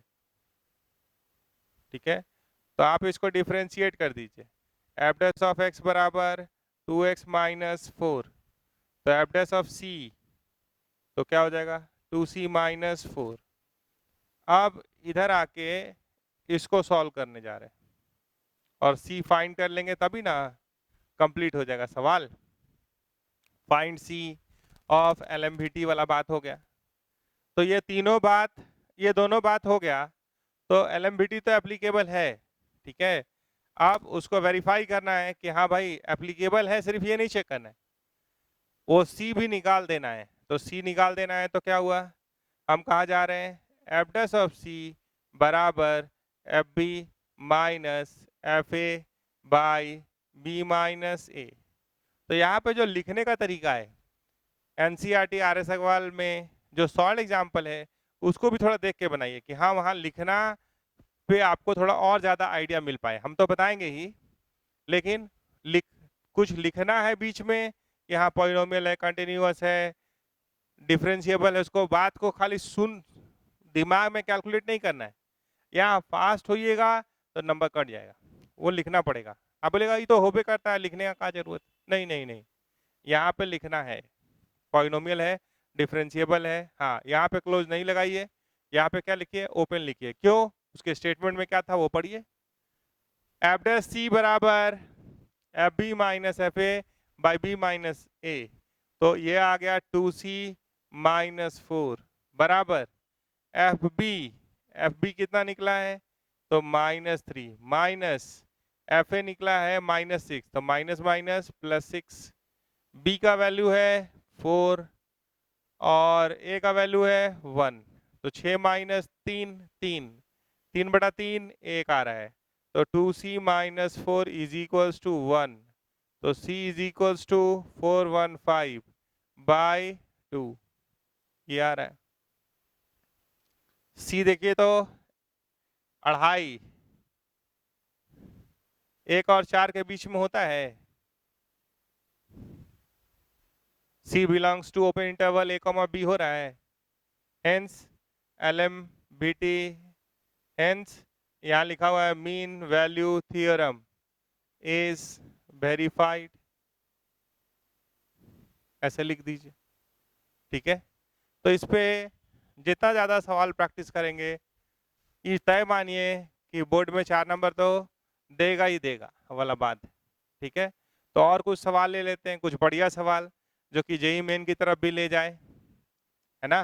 ठीक है, तो आप इसको डिफरेंशिएट कर दीजिए। एफ डैश ऑफ एक्स बराबर 2x - 4, तो एफ डैश ऑफ सी तो क्या हो जाएगा 2c - 4। अब इधर आके इसको सॉल्व करने जा रहे हैं और c फाइंड कर लेंगे तभी ना कंप्लीट हो जाएगा सवाल। फाइंड c ऑफ LMVT वाला बात हो गया। तो ये दोनों बात हो गया, तो LMVT तो एप्लीकेबल है। ठीक है, अब उसको वेरीफाई करना है कि हाँ भाई एप्लीकेबल है, सिर्फ ये नहीं चेक करना है, वो c भी निकाल देना है। तो c निकाल देना है तो क्या हुआ, हम कहाँ जा रहे हैं, एफ डैश ऑफ c बराबर F B minus F A by B minus A. तो यहाँ पे जो लिखने का तरीका है NCERT RS अग्रवाल में जो सॉल्व एग्जाम्पल है उसको भी थोड़ा देख के बनाइए कि हाँ वहाँ लिखना पे आपको थोड़ा और ज़्यादा आइडिया मिल पाए। हम तो बताएंगे ही, लेकिन कुछ लिखना है बीच में, यहाँ पॉलिनोमियल है, कंटिन्यूअस है, डिफरेंशिएबल है, उसको बात को खाली सुन दिमाग में कैलकुलेट नहीं करना है। यहाँ फास्ट होइएगा तो नंबर कट जाएगा, वो लिखना पड़ेगा। आप बोलेगा ये तो होबे करता है, लिखने का क्या जरूरत, नहीं नहीं नहीं, यहाँ पे लिखना है। पॉलिनोमियल है, डिफरेंशिएबल है, हाँ यहाँ पे क्लोज नहीं लगाइए, यहाँ पे क्या लिखिए, ओपन लिखिए। क्यों, उसके स्टेटमेंट में क्या था वो पढ़िए। एफ डैश सी बराबर F B minus F A by B minus A, तो ये आ गया 2c - 4 बराबर एफ बी कितना निकला है, तो -3 माइनस एफ ए निकला है -6, तो माइनस माइनस +6। बी का वैल्यू है 4 और ए का वैल्यू है 1, तो 6 - 3 3 3/3 1 आ रहा है, तो 2c - 4 इज इक्वल्स टू 1, तो c इज इक्वल्स टू 415/2 ये आ रहा है। c देखिए तो 2.5 1 और 4 के बीच में होता है। C belongs to open interval a, b हो रहा है, हेंस LMVT, हेंस यहाँ लिखा हुआ है mean value theorem is verified, ऐसे लिख दीजिए। ठीक है, तो इस पे जितना ज़्यादा सवाल प्रैक्टिस करेंगे, ये तय मानिए कि बोर्ड में 4 नंबर तो देगा ही देगा वाला बात। ठीक है, तो और कुछ सवाल ले लेते हैं, कुछ बढ़िया सवाल जो कि जेईई मेन की तरफ भी ले जाए, है ना।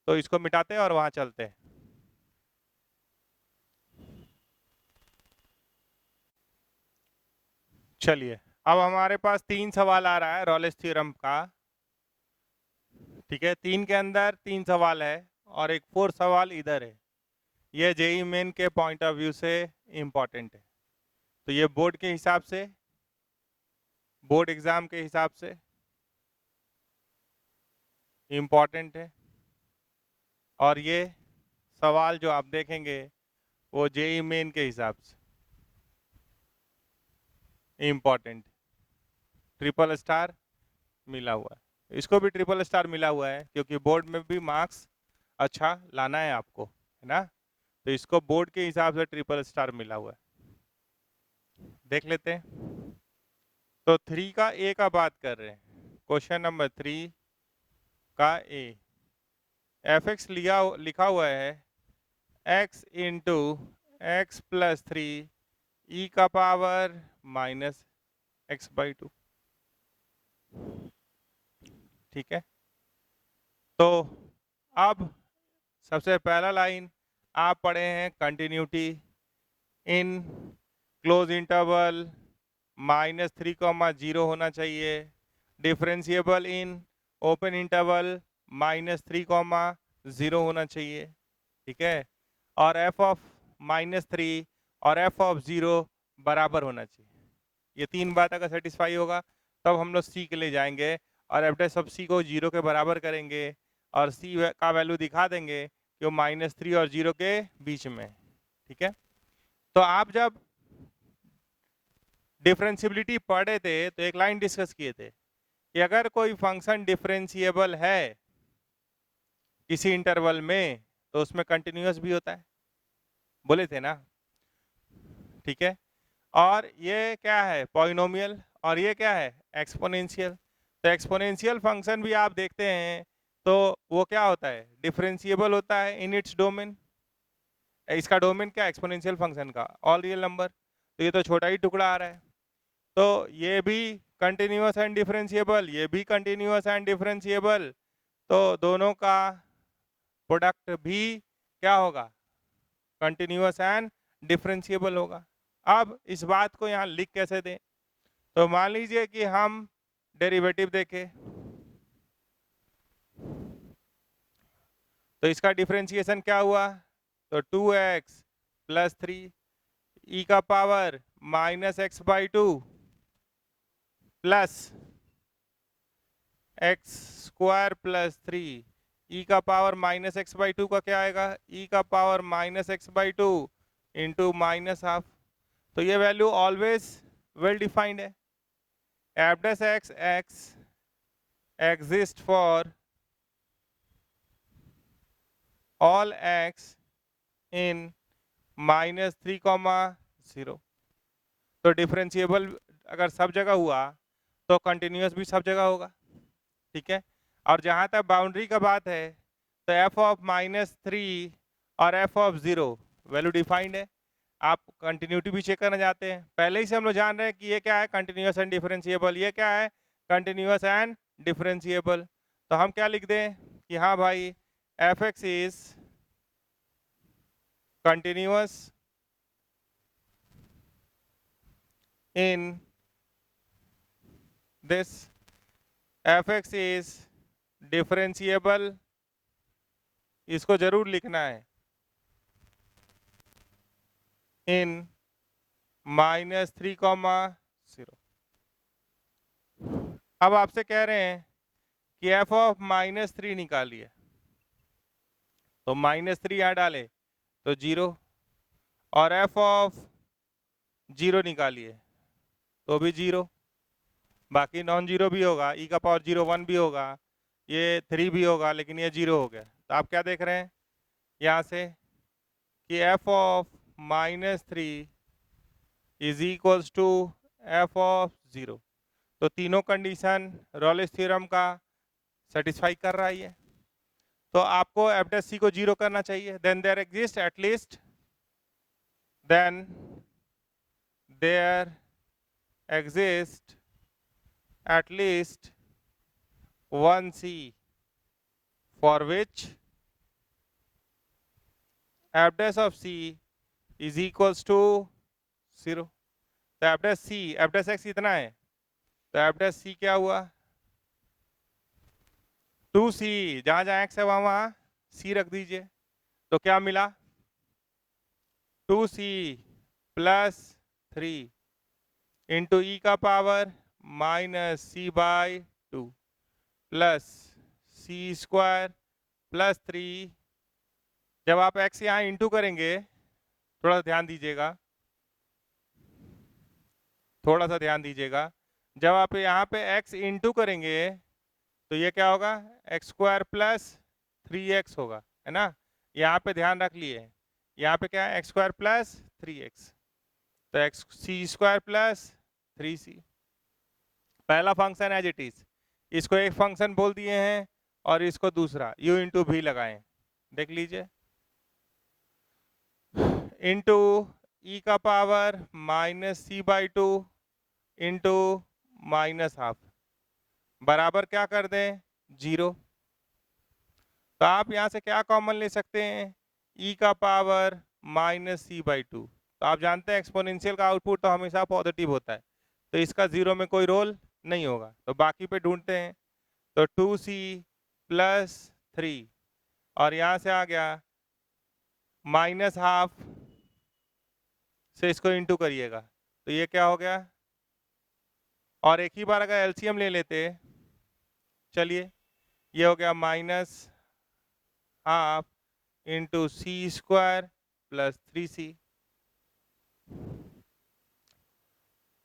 तो इसको मिटाते हैं और वहां चलते हैं। चलिए, अब हमारे पास 3 सवाल आ रहा है रॉलेस थ्योरम का। ठीक है, 3 के अंदर 3 सवाल है और एक 4 सवाल इधर है। ये जेईई मेन के पॉइंट ऑफ व्यू से इम्पोर्टेंट है, तो ये बोर्ड के हिसाब से, बोर्ड एग्जाम के हिसाब से इम्पोर्टेंट है, और ये सवाल जो आप देखेंगे वो जेईई मेन के हिसाब से इम्पोर्टेंट। ट्रिपल स्टार मिला हुआ है, इसको भी ट्रिपल स्टार मिला हुआ है क्योंकि बोर्ड में भी मार्क्स अच्छा लाना है आपको, है ना। तो इसको बोर्ड के हिसाब से ट्रिपल स्टार मिला हुआ है। देख लेते हैं, तो 3 का ए का बात कर रहे हैं, क्वेश्चन नंबर 3 का ए, एफ एक्स लिखा हुआ है x इंटू एक्स प्लस 3 ई का पावर -x/2। ठीक है, तो अब सबसे पहला लाइन आप पढ़े हैं कंटिन्यूटी इन क्लोज इंटरवल -3, 0 होना चाहिए, डिफरेंशिएबल इन ओपन इंटरवल -3, 0 होना चाहिए, ठीक है, और f ऑफ -3 और f ऑफ 0 बराबर होना चाहिए। ये तीन बात अगर सेटिस्फाई होगा तब हम लोग सी के लिए जाएंगे और एफ डैश ऑफ सी को 0 के बराबर करेंगे और सी का वैल्यू दिखा देंगे कि वो -3 और 0 के बीच में, ठीक है। तो आप जब डिफरेंशियबिलिटी पढ़े थे तो एक लाइन डिस्कस किए थे कि अगर कोई फंक्शन डिफरेंशिएबल है किसी इंटरवल में तो उसमें कंटिन्यूअस भी होता है, बोले थे ना, ठीक है। और ये क्या है, पॉलिनोमियल, और ये क्या है, एक्सपोनेंशियल। तो एक्सपोनेंशियल फंक्शन भी आप देखते हैं तो वो क्या होता है, डिफरेंशिएबल होता है इन इट्स डोमेन। इसका डोमेन क्या, एक्सपोनेंशियल फंक्शन का ऑल रियल नंबर, तो ये तो छोटा ही टुकड़ा आ रहा है। तो ये भी कंटिन्यूअस एंड डिफरेंशिएबल, ये भी कंटिन्यूअस एंड डिफरेंशिएबल, तो दोनों का प्रोडक्ट भी क्या होगा, कंटिन्यूअस एंड डिफरेंशिएबल होगा। अब इस बात को यहाँ लिख कैसे दें, तो मान लीजिए कि हम डेरिवेटिव देखें तो इसका डिफरेंशिएशन क्या हुआ, तो 2x + 3 e का power -x/2 plus x² + 3 e का पावर -x/2 का क्या आएगा, e का पावर -x/2 इंटू -½ तो ये वैल्यू ऑलवेज वेल डिफाइंड है। F dash x exist for all x इन -3, 0। तो डिफरेंशिएबल अगर सब जगह हुआ तो कंटिन्यूअस भी सब जगह होगा, ठीक है। और जहाँ तक बाउंड्री का बात है तो f ऑफ -3 और f ऑफ 0 वैल्यू डिफाइंड है। आप कंटिन्यूटी भी चेक करना चाहते हैं, पहले ही से हम लोग जान रहे हैं कि ये क्या है, कंटिन्यूअस एंड डिफरेंशिएबल, ये क्या है, कंटिन्यूअस एंड डिफरेंशिएबल। तो हम क्या लिख दें कि हाँ भाई F X is continuous in this, F X is differentiable, इसको जरूर लिखना है, इन -3, 0। अब आपसे कह रहे हैं कि f ऑफ -3 निकालिए, तो -3 यहाँ डाले तो 0, और f ऑफ 0 निकालिए तो भी 0, बाकी नॉन जीरो भी होगा, e का पावर 0 1 भी होगा, ये 3 भी होगा, लेकिन ये 0 हो गया। तो आप क्या देख रहे हैं यहाँ से कि f of -3 is equals to f of 0। तो तीनों कंडीशन रॉलेस थ्योरम का सेटिस्फाई कर रहा है ये। तो आपको एफ डैश सी को 0 करना चाहिए, then there exist at least, then there exists at least one C for which f dash of C is equals to 0। तो f dash C, f dash x इतना है, तो f dash C क्या हुआ, 2C, जहाँ जहाँ x है वहाँ वहाँ C रख दीजिए, तो क्या मिला, 2C + 3 इंटू ई का पावर -c/2 प्लस c² + 3। जब आप x यहाँ इंटू करेंगे, थोड़ा ध्यान दीजिएगा, थोड़ा सा ध्यान दीजिएगा, जब आप यहाँ पे x इंटू करेंगे तो ये क्या होगा, x² + 3x होगा, है ना। यहाँ पे ध्यान रख लिए, यहाँ पे क्या है, x² + 3x, तो c² + 3c। पहला फंक्शन एज इट इज, इसको एक फंक्शन बोल दिए हैं और इसको दूसरा u इंटू भी लगाएं, देख लीजिए, इंटू ई का पावर -c/2 इंटू -½ बराबर क्या कर दें, 0। तो आप यहाँ से क्या कॉमन ले सकते हैं, ई का पावर -c/2। तो आप जानते हैं एक्सपोनेंशियल का आउटपुट तो हमेशा पॉजिटिव होता है, तो इसका 0 में कोई रोल नहीं होगा, तो बाकी पे ढूंढते हैं, तो 2c प्लस 3 और यहाँ से आ गया -½ से इसको इंटू करिएगा तो ये क्या हो गया, और एक ही बार अगर एलसीएम ले लेते, चलिए ये हो गया -½ इंटू c² प्लस 3c।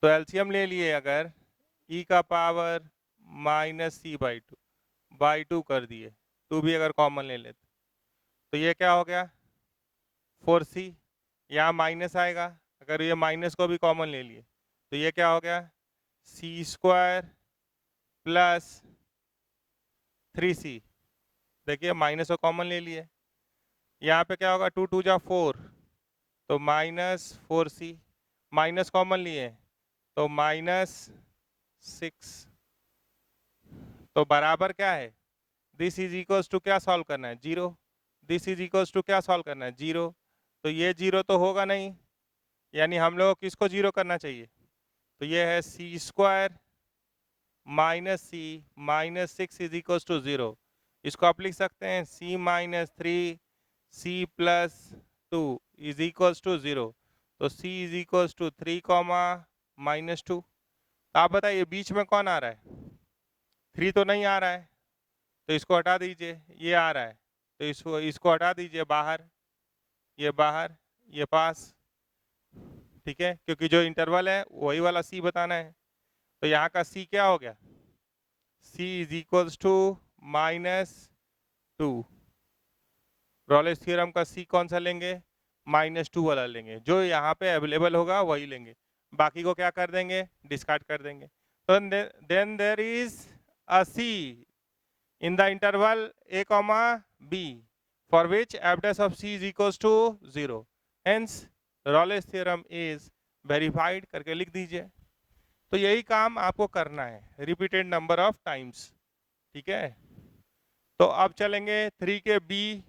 तो एलसीएम ले लिए अगर e का पावर -c/2 कर दिए, 2 भी अगर कॉमन ले लेते तो ये क्या हो गया 4c, यहाँ माइनस आएगा, अगर ये माइनस को भी कॉमन ले लिए तो ये क्या हो गया c² प्लस 3c। देखिए माइनस को कॉमन ले लिए, यहाँ पे क्या होगा 2 2 जा 4 तो -4c, माइनस कॉमन लिए तो -6, तो बराबर क्या है, दिस इज इक्वल्स टू क्या सॉल्व करना है 0, दिस इज इक्वल्स टू क्या सॉल्व करना है 0, तो ये 0 तो होगा नहीं, यानी हम लोग किसको 0 करना चाहिए, तो ये है c² -c -6 is equals to 0। इसको आप लिख सकते हैं c -3 c plus 2 is equals to 0, तो c इज इक्वल्स टू 3, -2। आप बताइए बीच में कौन आ रहा है, 3 तो नहीं आ रहा है तो इसको हटा दीजिए, ये आ रहा है तो इसको हटा दीजिए बाहर, ये बाहर ये पास, ठीक है, क्योंकि जो इंटरवल है वही वाला c बताना है। तो यहाँ का c क्या हो गया, c is equals to -2। Rolle's theorem का c कौन सा लेंगे, -2 वाला लेंगे, जो यहाँ पे अवेलेबल होगा वही लेंगे, बाकी को क्या कर देंगे डिस्कार्ड कर देंगे। तो then there is a c in the interval a comma b for which f dash of c is equals to 0, hence Rayleigh's theorem is verified करके लिख दीजिए। तो यही काम आपको करना है रिपीटेड नंबर ऑफ टाइम्स, ठीक है। तो अब चलेंगे 3 के b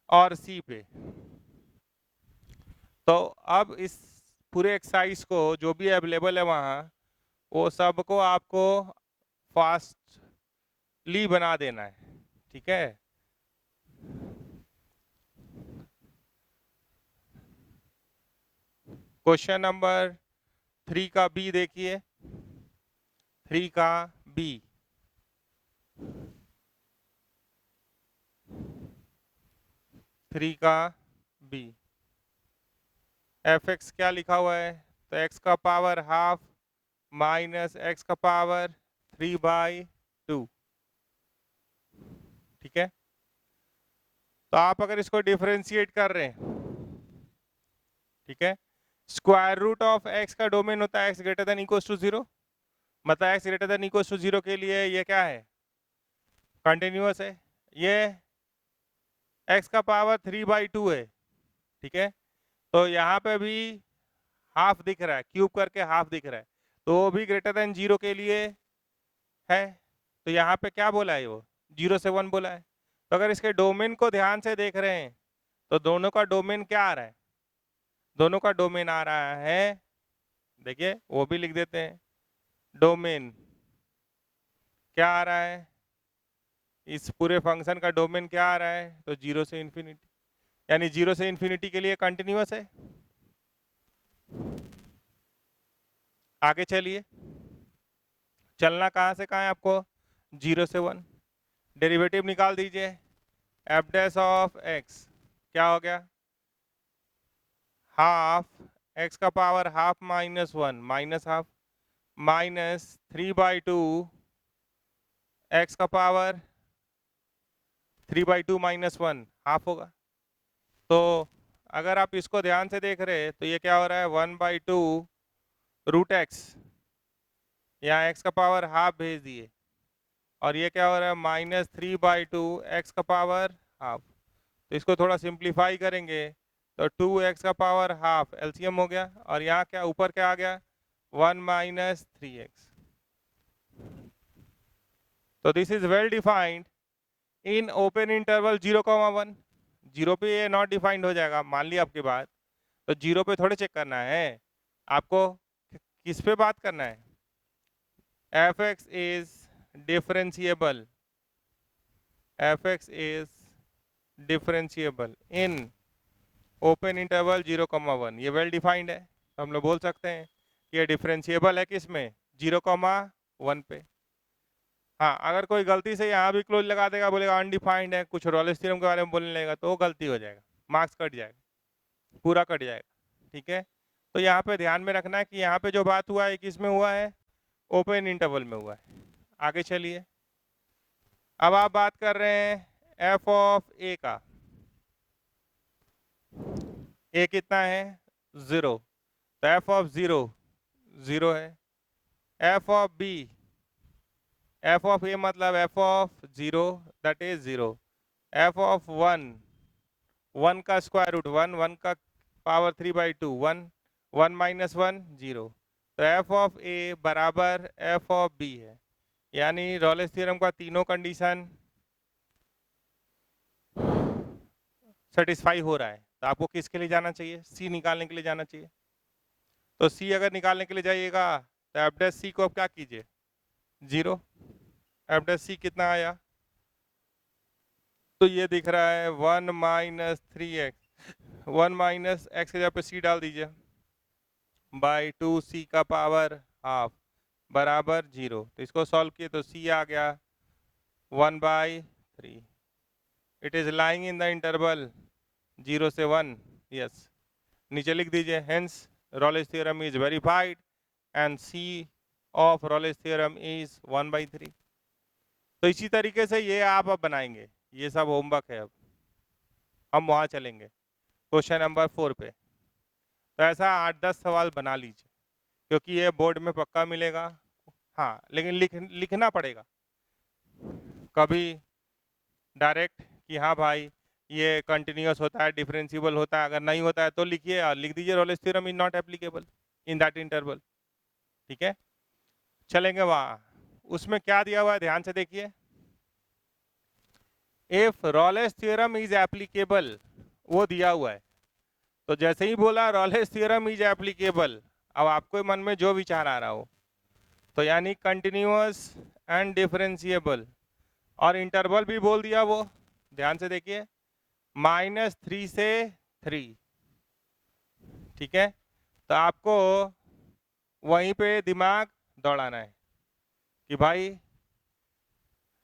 और c पे। तो अब इस पूरे एक्सरसाइज को जो भी अवेलेबल है वहाँ वो सबको आपको फास्टली बना देना है, ठीक है। क्वेश्चन नंबर 3 का बी देखिए, 3 का बी, एफ एक्स क्या लिखा हुआ है, तो एक्स का पावर हाफ माइनस एक्स का पावर 3/2, ठीक है। तो आप अगर इसको डिफरेंशिएट कर रहे हैं, ठीक है, स्क्वायर रूट ऑफ एक्स का डोमेन होता है X greater than equals to 0, मतलब X greater than equals to 0 के लिए ये क्या है कंटिन्यूअस है, ये एक्स का पावर 3/2 है, ठीक है। तो यहाँ पे भी हाफ दिख रहा है, क्यूब करके हाफ दिख रहा है, तो वो भी ग्रेटर देन 0 के लिए है। तो यहाँ पे क्या बोला है, वो 0 से 1 बोला है। तो अगर इसके डोमेन को ध्यान से देख रहे हैं तो दोनों का डोमेन क्या आ रहा है, दोनों का डोमेन आ रहा है, देखिए वो भी लिख देते हैं, डोमेन क्या आ रहा है, इस पूरे फंक्शन का डोमेन क्या आ रहा है, तो 0 से इन्फिनिटी, यानी 0 से इन्फिनिटी के लिए कंटिन्यूअस है। आगे चलिए, चलना कहाँ से कहाँ है आपको, 0 से 1, डेरिवेटिव निकाल दीजिए, एफ डैश ऑफ एक्स क्या हो गया, हाफ एक्स का power half -1 minus half minus 3/2 x का पावर 3/2 -1 हाफ होगा। तो अगर आप इसको ध्यान से देख रहे हैं तो ये क्या हो रहा है 1/2 रूट एक्स, यहाँ एक्स का पावर हाफ भेज दिए, और ये क्या हो रहा है -3/2 एक्स का पावर हाफ। तो इसको थोड़ा सिंप्लीफाई करेंगे तो 2x का पावर हाफ एलसीएम हो गया, और यहाँ क्या ऊपर क्या आ गया 1 - 3x। तो this is well defined in open interval 0,1, 0 पे ये नॉट डिफाइंड हो जाएगा, मान लिया आपकी बात, तो 0 पे थोड़े चेक करना है आपको, किस पे बात करना है, F X is differentiable F X is differentiable in open interval 0,1, ये वेल डिफाइंड है, तो हम लोग बोल सकते हैं कि ये डिफरेंशिएबल है किसमें, 0,1 पे। हाँ, अगर कोई गलती से यहाँ भी क्लोज लगा देगा, बोलेगा अनडिफाइंड है, कुछ रॉलेस थ्योरम के बारे में बोलने लगेगा, तो वो गलती हो जाएगा, मार्क्स कट जाएगा, पूरा कट जाएगा। ठीक है, तो यहाँ पे ध्यान में रखना है कि यहाँ पे जो बात हुआ है किसमें हुआ है, ओपन इंटरवल में हुआ है। आगे चलिए, अब आप बात कर रहे हैं एफ ऑफ ए का। ए कितना है, 0, तो एफ ऑफ 0 0 है। F of B, F of A मतलब F of 0 that is 0। F of 1, 1 का स्क्वायर रूट 1, 1 का पावर 3/2, 1, 1 माइनस 1 0। तो एफ ऑफ ए बराबर एफ ऑफ बी है, यानी रॉलेस थ्योरम का तीनों कंडीशन सेटिस्फाई हो रहा है। तो आपको किसके लिए जाना चाहिए, सी निकालने के लिए जाना चाहिए। तो सी अगर निकालने के लिए जाइएगा तो एफ डैश सी को आप क्या कीजिए, 0। एफ डैश सी कितना आया, तो ये दिख रहा है 1 माइनस 3x, 1 माइनस एक्स के जगह पे सी डाल दीजिए, बाई 2c का पावर हाफ बराबर 0। तो इसको सॉल्व किए तो c आ गया 1/3। It is lying in the interval 0 से 1, यस। नीचे लिख दीजिए, hence Rolle's theorem is verified and c of Rolle's theorem is 1/3। तो इसी तरीके से ये आप अब बनाएंगे, ये सब होमवर्क है। अब हम वहाँ चलेंगे क्वेश्चन नंबर 4 पे। तो ऐसा 8-10 सवाल बना लीजिए, क्योंकि ये बोर्ड में पक्का मिलेगा। हाँ, लेकिन लिखना पड़ेगा, कभी डायरेक्ट कि हाँ भाई ये कंटिन्यूअस होता है, डिफरेंशिएबल होता है, अगर नहीं होता है तो लिखिए, और लिख दीजिए Rolle's theorem is not applicable in that interval. ठीक है, चलेंगे वहाँ। उसमें क्या दिया हुआ है, ध्यान से देखिए। If Rolle's theorem is applicable, वो दिया हुआ है, तो जैसे ही बोला रॉलेस थ्योरम इज एप्लीकेबल, अब आपको मन में जो विचार आ रहा हो, तो यानी कंटिन्यूअस एंड डिफरेंशिएबल, और इंटरवल भी बोल दिया वो, ध्यान से देखिए, -3 से 3। ठीक है, तो आपको वहीं पे दिमाग दौड़ाना है कि भाई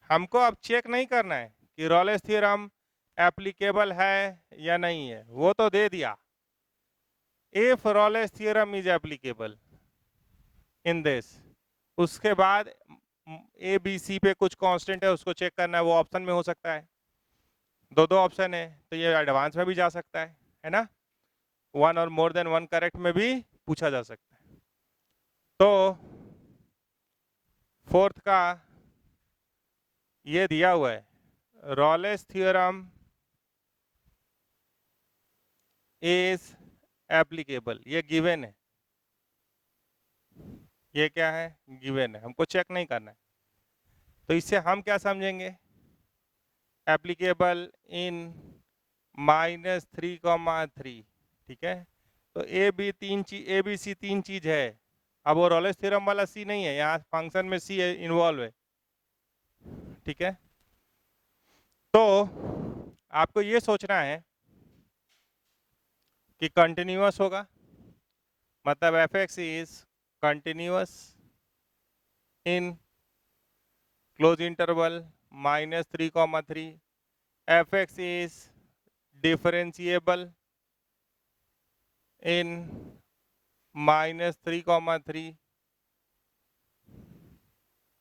हमको अब चेक नहीं करना है कि रॉलेस थ्योरम एप्लीकेबल है या नहीं है, वो तो दे दिया। If Rolle's theorem is applicable in this, उसके बाद ए बी सी पे कुछ कांस्टेंट है, उसको चेक करना है, वो ऑप्शन में हो सकता है, दो ऑप्शन है, तो ये एडवांस में भी जा सकता है ना, 1 और मोर देन 1 करेक्ट में भी पूछा जा सकता है। तो फोर्थ का ये दिया हुआ है, रॉलेस थ्योरम इज एप्लीकेबल, ये गिवन है, ये क्या है, गिवन है, हमको चेक नहीं करना है। तो इससे हम क्या समझेंगे, एप्लीकेबल इन -3,3। ठीक है, तो ए बी सी तीन चीज है। अब वो रॉलेस थ्योरम वाला सी नहीं है, यहाँ फंक्शन में सी इन्वॉल्व है। ठीक है, तो आपको ये सोचना है कि कंटिन्यूअस होगा, मतलब F X is continuous in close interval -3,3। F X is differentiable in -3,3।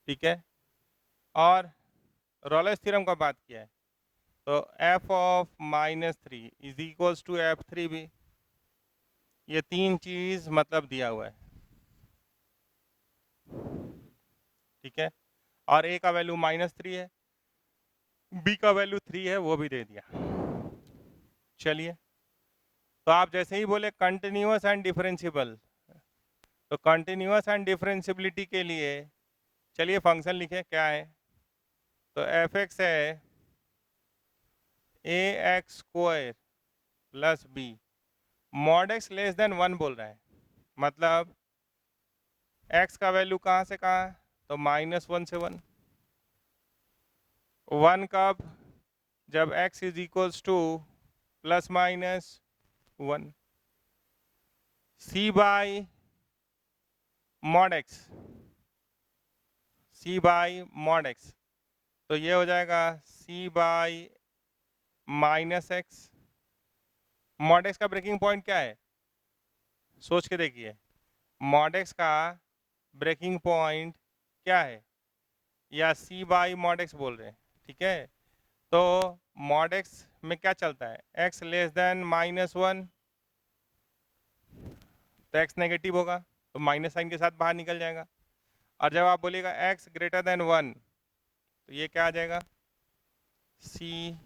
ठीक है, और रॉलेस थ्योरम का बात किया है, तो f of -3 is equals to f3 भी, ये तीन चीज मतलब दिया हुआ है। ठीक है, और a का वैल्यू -3 है, b का वैल्यू 3 है, वो भी दे दिया। चलिए, तो आप जैसे ही बोले कंटिन्यूअस एंड डिफरेंशिएबल, तो कंटिन्यूअस एंड डिफरेंशिएबिलिटी के लिए चलिए फंक्शन लिखे, क्या है, तो एफ एक्स है ax² plus B, mod x less than 1 बोल रहा है, मतलब x का वैल्यू कहाँ से कहाँ, तो -1 से 1। 1 कब, जब x is equals two plus minus 1, c by mod x, c by mod x, तो ये हो जाएगा c by minus x. Mod x का ब्रेकिंग पॉइंट क्या है, सोच के देखिए। मॉड एक्स का ब्रेकिंग पॉइंट क्या है, या c बाई मॉड एक्स बोल रहे हैं, ठीक है। तो मॉड एक्स में क्या चलता है, x लेस देन माइनस 1, तो x नेगेटिव होगा, तो माइनस साइन के साथ बाहर निकल जाएगा। और जब आप बोलिएगा x ग्रेटर देन 1, तो ये क्या आ जाएगा, c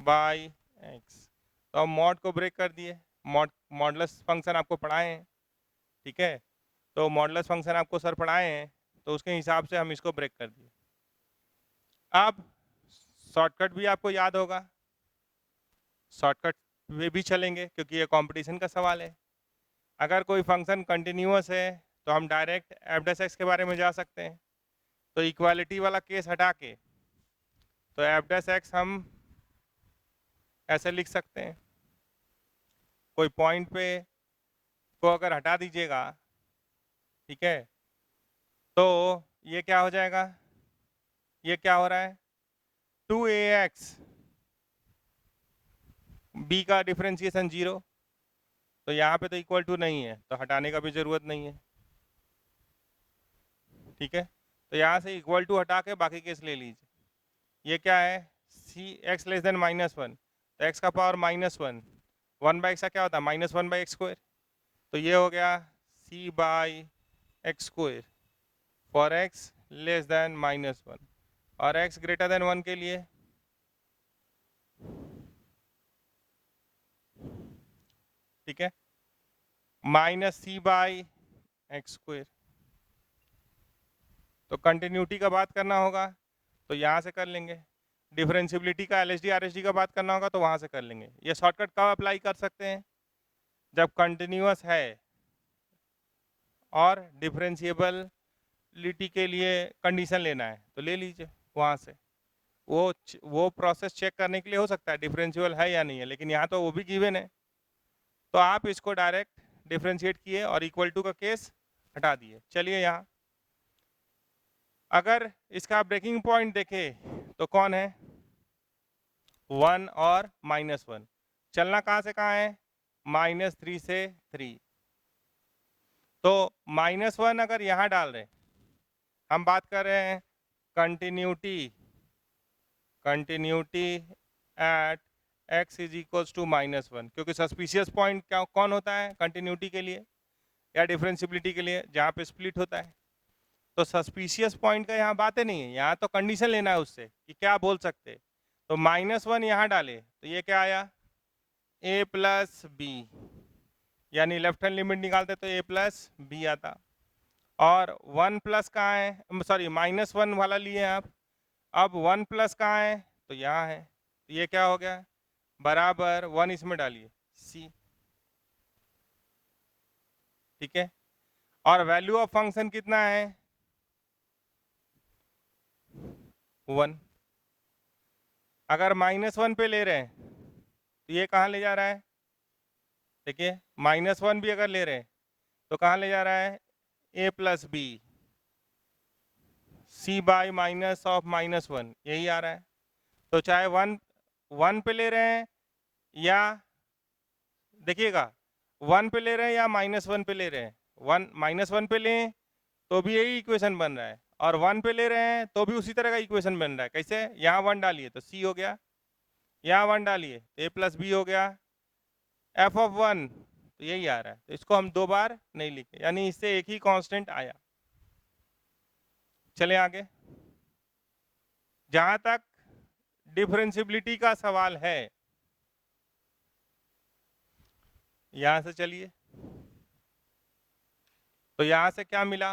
बाई एक्स। तो हम मॉड को ब्रेक कर दिए, मॉडलस फंक्शन आपको पढ़ाए हैं, ठीक है। तो मॉडलस फंक्शन आपको सर पढ़ाए हैं, तो उसके हिसाब से हम इसको ब्रेक कर दिए। अब शॉर्टकट भी आपको याद होगा, शॉर्टकट वे भी चलेंगे क्योंकि ये कंपटीशन का सवाल है। अगर कोई फंक्शन कंटिन्यूअस है तो हम डायरेक्ट एफ डैश एक्स के बारे में जा सकते हैं। तो इक्वालिटी वाला केस हटा के तो एफ डैश एक्स हम ऐसे लिख सकते हैं, कोई पॉइंट पे को अगर हटा दीजिएगा, ठीक है, तो ये क्या हो जाएगा, ये क्या हो रहा है, 2ax, b का डिफरेंशिएशन 0, तो यहाँ पे तो इक्वल टू नहीं है तो हटाने का भी जरूरत नहीं है, ठीक है। तो यहाँ से इक्वल टू हटा के बाकी केस ले लीजिए। ये क्या है, सी एक्स लेस देन माइनस 1, तो x का पावर -1, 1 बाई एक्स का क्या होता है -1 बाई एक्स स्क्वायर, तो ये हो गया c by x square for x less than -1, और x ग्रेटर देन 1 के लिए ठीक है -c बाई एक्स स्क्वायर। तो कंटिन्यूटी का बात करना होगा तो यहाँ से कर लेंगे, डिफरेंशियबिलिटी का LHD RHD का बात करना होगा तो वहाँ से कर लेंगे। ये शॉर्टकट कब अप्लाई कर सकते हैं, जब कंटिन्यूअस है और डिफरेंशिएबिलिटी के लिए कंडीशन लेना है तो ले लीजिए वहाँ से। वो प्रोसेस चेक करने के लिए हो सकता है डिफरेंशिएबल है या नहीं है, लेकिन यहाँ तो वो भी गिवन है, तो आप इसको डायरेक्ट डिफरेंशिएट किए और इक्वल टू का केस हटा दिए। चलिए यहाँ अगर इसका ब्रेकिंग पॉइंट देखें तो कौन है, 1 और -1, चलना कहाँ से कहाँ है, -3 से 3, तो -1 अगर यहाँ डाल रहे, हम बात कर रहे हैं continuity at x is equals to -1, क्योंकि सस्पिशियस पॉइंट क्या कौन होता है कंटिन्यूटी के लिए या डिफरेंशियबिलिटी के लिए, जहाँ पे स्प्लिट होता है। तो सस्पिशियस पॉइंट का यहाँ बातें नहीं है, यहाँ तो कंडीशन लेना है उससे कि क्या बोल सकते। तो -1 यहाँ डाले तो ये क्या आया, a प्लस बी, यानी लेफ्ट हैंड लिमिट निकालते तो a प्लस बी आता। और 1 प्लस कहाँ है, सॉरी -1 वाला लिए आप, अब 1 प्लस कहाँ है तो यहाँ है, तो ये क्या हो गया, बराबर 1 इसमें डालिए c, ठीक है। और वैल्यू ऑफ फंक्शन कितना है 1, अगर -1 पे ले रहे हैं तो ये कहाँ ले जा रहा है, देखिए -1 भी अगर ले रहे हैं तो कहाँ ले जा रहा है, a plus B, c by minus of -1, यही आ रहा है। तो चाहे 1 पे ले रहे हैं या देखिएगा 1 पे ले रहे हैं या -1 पे ले रहे हैं, -1 पे लें तो भी यही इक्वेशन बन रहा है, और 1 पे ले रहे हैं तो भी उसी तरह का इक्वेशन बन रहा है। कैसे, यहाँ 1 डालिए तो c हो गया, यहाँ 1 डालिए तो a प्लस बी हो गया, f ऑफ 1 तो यही आ रहा है। तो इसको हम 2 बार नहीं लिखे, यानी इससे एक ही कांस्टेंट आया। चले आगे, जहां तक डिफरेंशियबिलिटी का सवाल है यहां से चलिए, तो यहां से क्या मिला,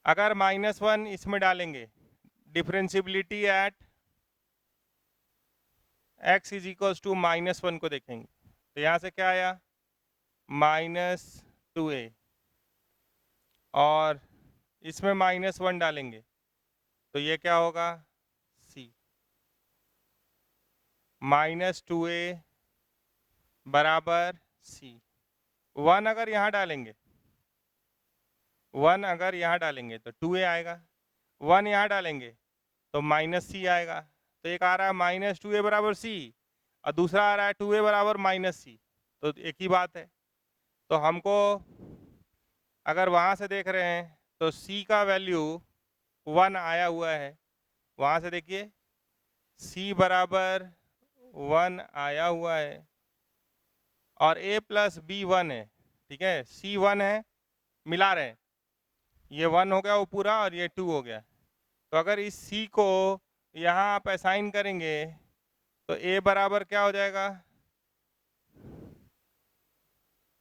अगर -1 इसमें डालेंगे, differentiability at x is equals to -1 को देखेंगे तो यहाँ से क्या आया, -2a, और इसमें -1 डालेंगे तो ये क्या होगा c, -2a बराबर c। 1 अगर यहाँ डालेंगे, 1 अगर यहाँ डालेंगे तो 2a आएगा, 1 यहाँ डालेंगे तो -c आएगा। तो एक आ रहा है -2a बराबर c और दूसरा आ रहा है 2a बराबर -c, तो एक ही बात है। तो हमको अगर वहाँ से देख रहे हैं तो c का वैल्यू 1 आया हुआ है, वहाँ से देखिए c बराबर 1 आया हुआ है और a प्लस b 1 है, ठीक है, c 1 है, मिला रहे हैं, ये 1 हो गया वो पूरा और ये 2 हो गया। तो अगर इस c को यहाँ आप असाइन करेंगे तो a बराबर क्या हो जाएगा,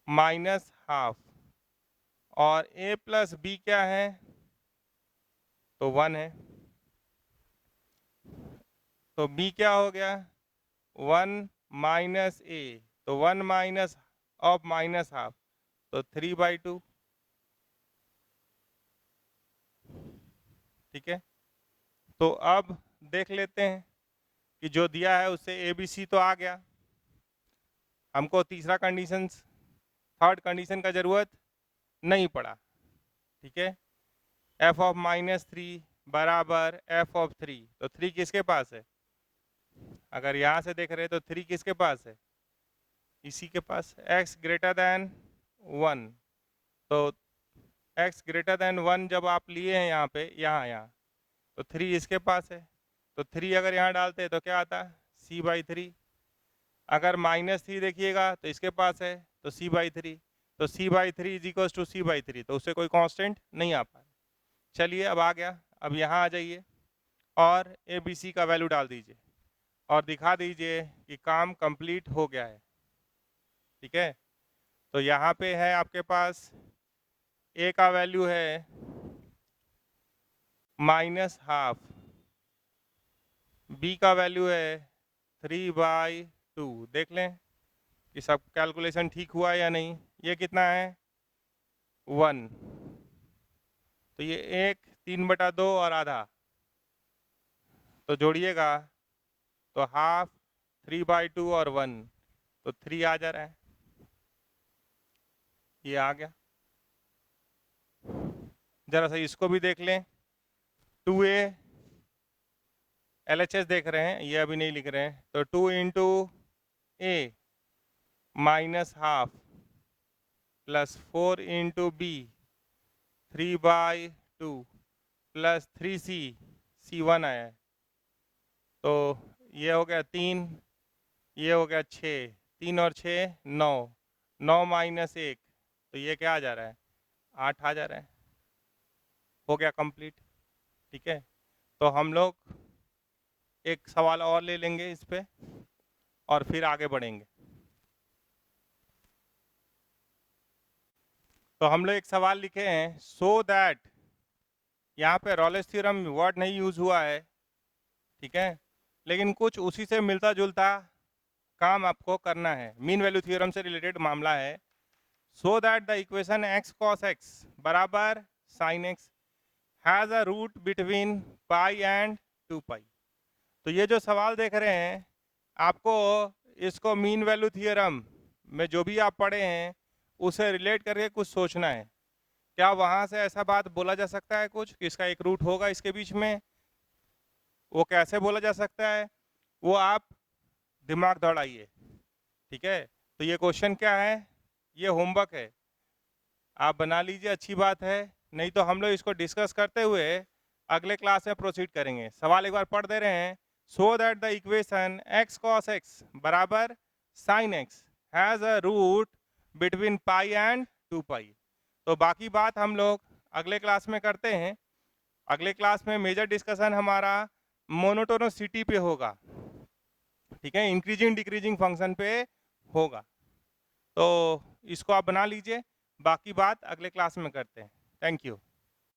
-½ और a प्लस b क्या है, तो 1 है, तो b क्या हो गया, 1 माइनस a, तो 1 माइनस ऑफ -½ तो 3/2, ठीक है। तो अब देख लेते हैं कि जो दिया है उससे ABC तो आ गया, हमको तीसरा कंडीशन, थर्ड कंडीशन का ज़रूरत नहीं पड़ा, ठीक है। f ऑफ -3 बराबर f ऑफ 3, तो 3 किसके पास है, अगर यहाँ से देख रहे हैं तो 3 किसके पास है, इसी के पास, x ग्रेटर दैन 1, तो x ग्रेटर दैन 1 जब आप लिए हैं यहाँ पे, यहाँ तो 3 इसके पास है, तो 3 अगर यहाँ डालते हैं तो क्या आता है, c/3। अगर -3 देखिएगा तो इसके पास है तो c/3, तो c/3 is equal to c/3, तो उससे कोई कांस्टेंट नहीं आ पा रहा। चलिए अब आ गया, अब यहाँ आ जाइए और ABC का वैल्यू डाल दीजिए और दिखा दीजिए कि काम कंप्लीट हो गया है, ठीक है। तो यहाँ पे है आपके पास A का वैल्यू है -½ B का वैल्यू है 3/2, देख लें कि सब कैलकुलेशन ठीक हुआ या नहीं। ये कितना है 1, तो ये 1 3/2 और आधा, तो जोड़िएगा तो ½ 3/2 और 1, तो 3 आ जा रहा है, ये आ गया। जरा सा इसको भी देख लें, 2a LHS देख रहे हैं, ये अभी नहीं लिख रहे हैं, तो 2 into a -½ plus 4 into b 3/2 plus 3c, c1 आया है, तो ये हो गया 3, ये हो गया 6, 3 और 6 9, 9 माइनस 1, तो ये क्या आ जा रहा है, 8 आ जा रहा है, हो गया कंप्लीट, ठीक है। तो हम लोग एक सवाल और ले लेंगे इस पे और फिर आगे बढ़ेंगे। तो हम लोग एक सवाल लिखे हैं, सो दैट, यहाँ पे रॉलेस थ्योरम वर्ड नहीं यूज हुआ है, ठीक है, लेकिन कुछ उसी से मिलता जुलता काम आपको करना है, मीन वैल्यू थ्योरम से रिलेटेड मामला है। So that the equation x cos x बराबर sin x has a root between pi and 2π। तो ये जो सवाल देख रहे हैं, आपको इसको मीन वैल्यू थ्योरम में जो भी आप पढ़े हैं उसे रिलेट करके कुछ सोचना है। क्या वहाँ से ऐसा बात बोला जा सकता है कुछ कि इसका एक रूट होगा इसके बीच में, वो कैसे बोला जा सकता है, वो आप दिमाग दौड़ाइए, ठीक है। तो ये क्वेश्चन क्या है, ये होमवर्क है, आप बना लीजिए, अच्छी बात है, नहीं तो हम लोग इसको डिस्कस करते हुए अगले क्लास में प्रोसीड करेंगे। सवाल एक बार पढ़ दे रहे हैं, so that the equation x cos x बराबर sin x has a root between pi and 2π। तो बाकी बात हम लोग अगले क्लास में करते हैं। अगले क्लास में मेजर डिस्कशन हमारा मोनोटोनिसिटी पे होगा, ठीक है, इंक्रीजिंग डिक्रीजिंग फंक्शन पे होगा। तो इसको आप बना लीजिए, बाकी बात अगले क्लास में करते हैं। Thank you.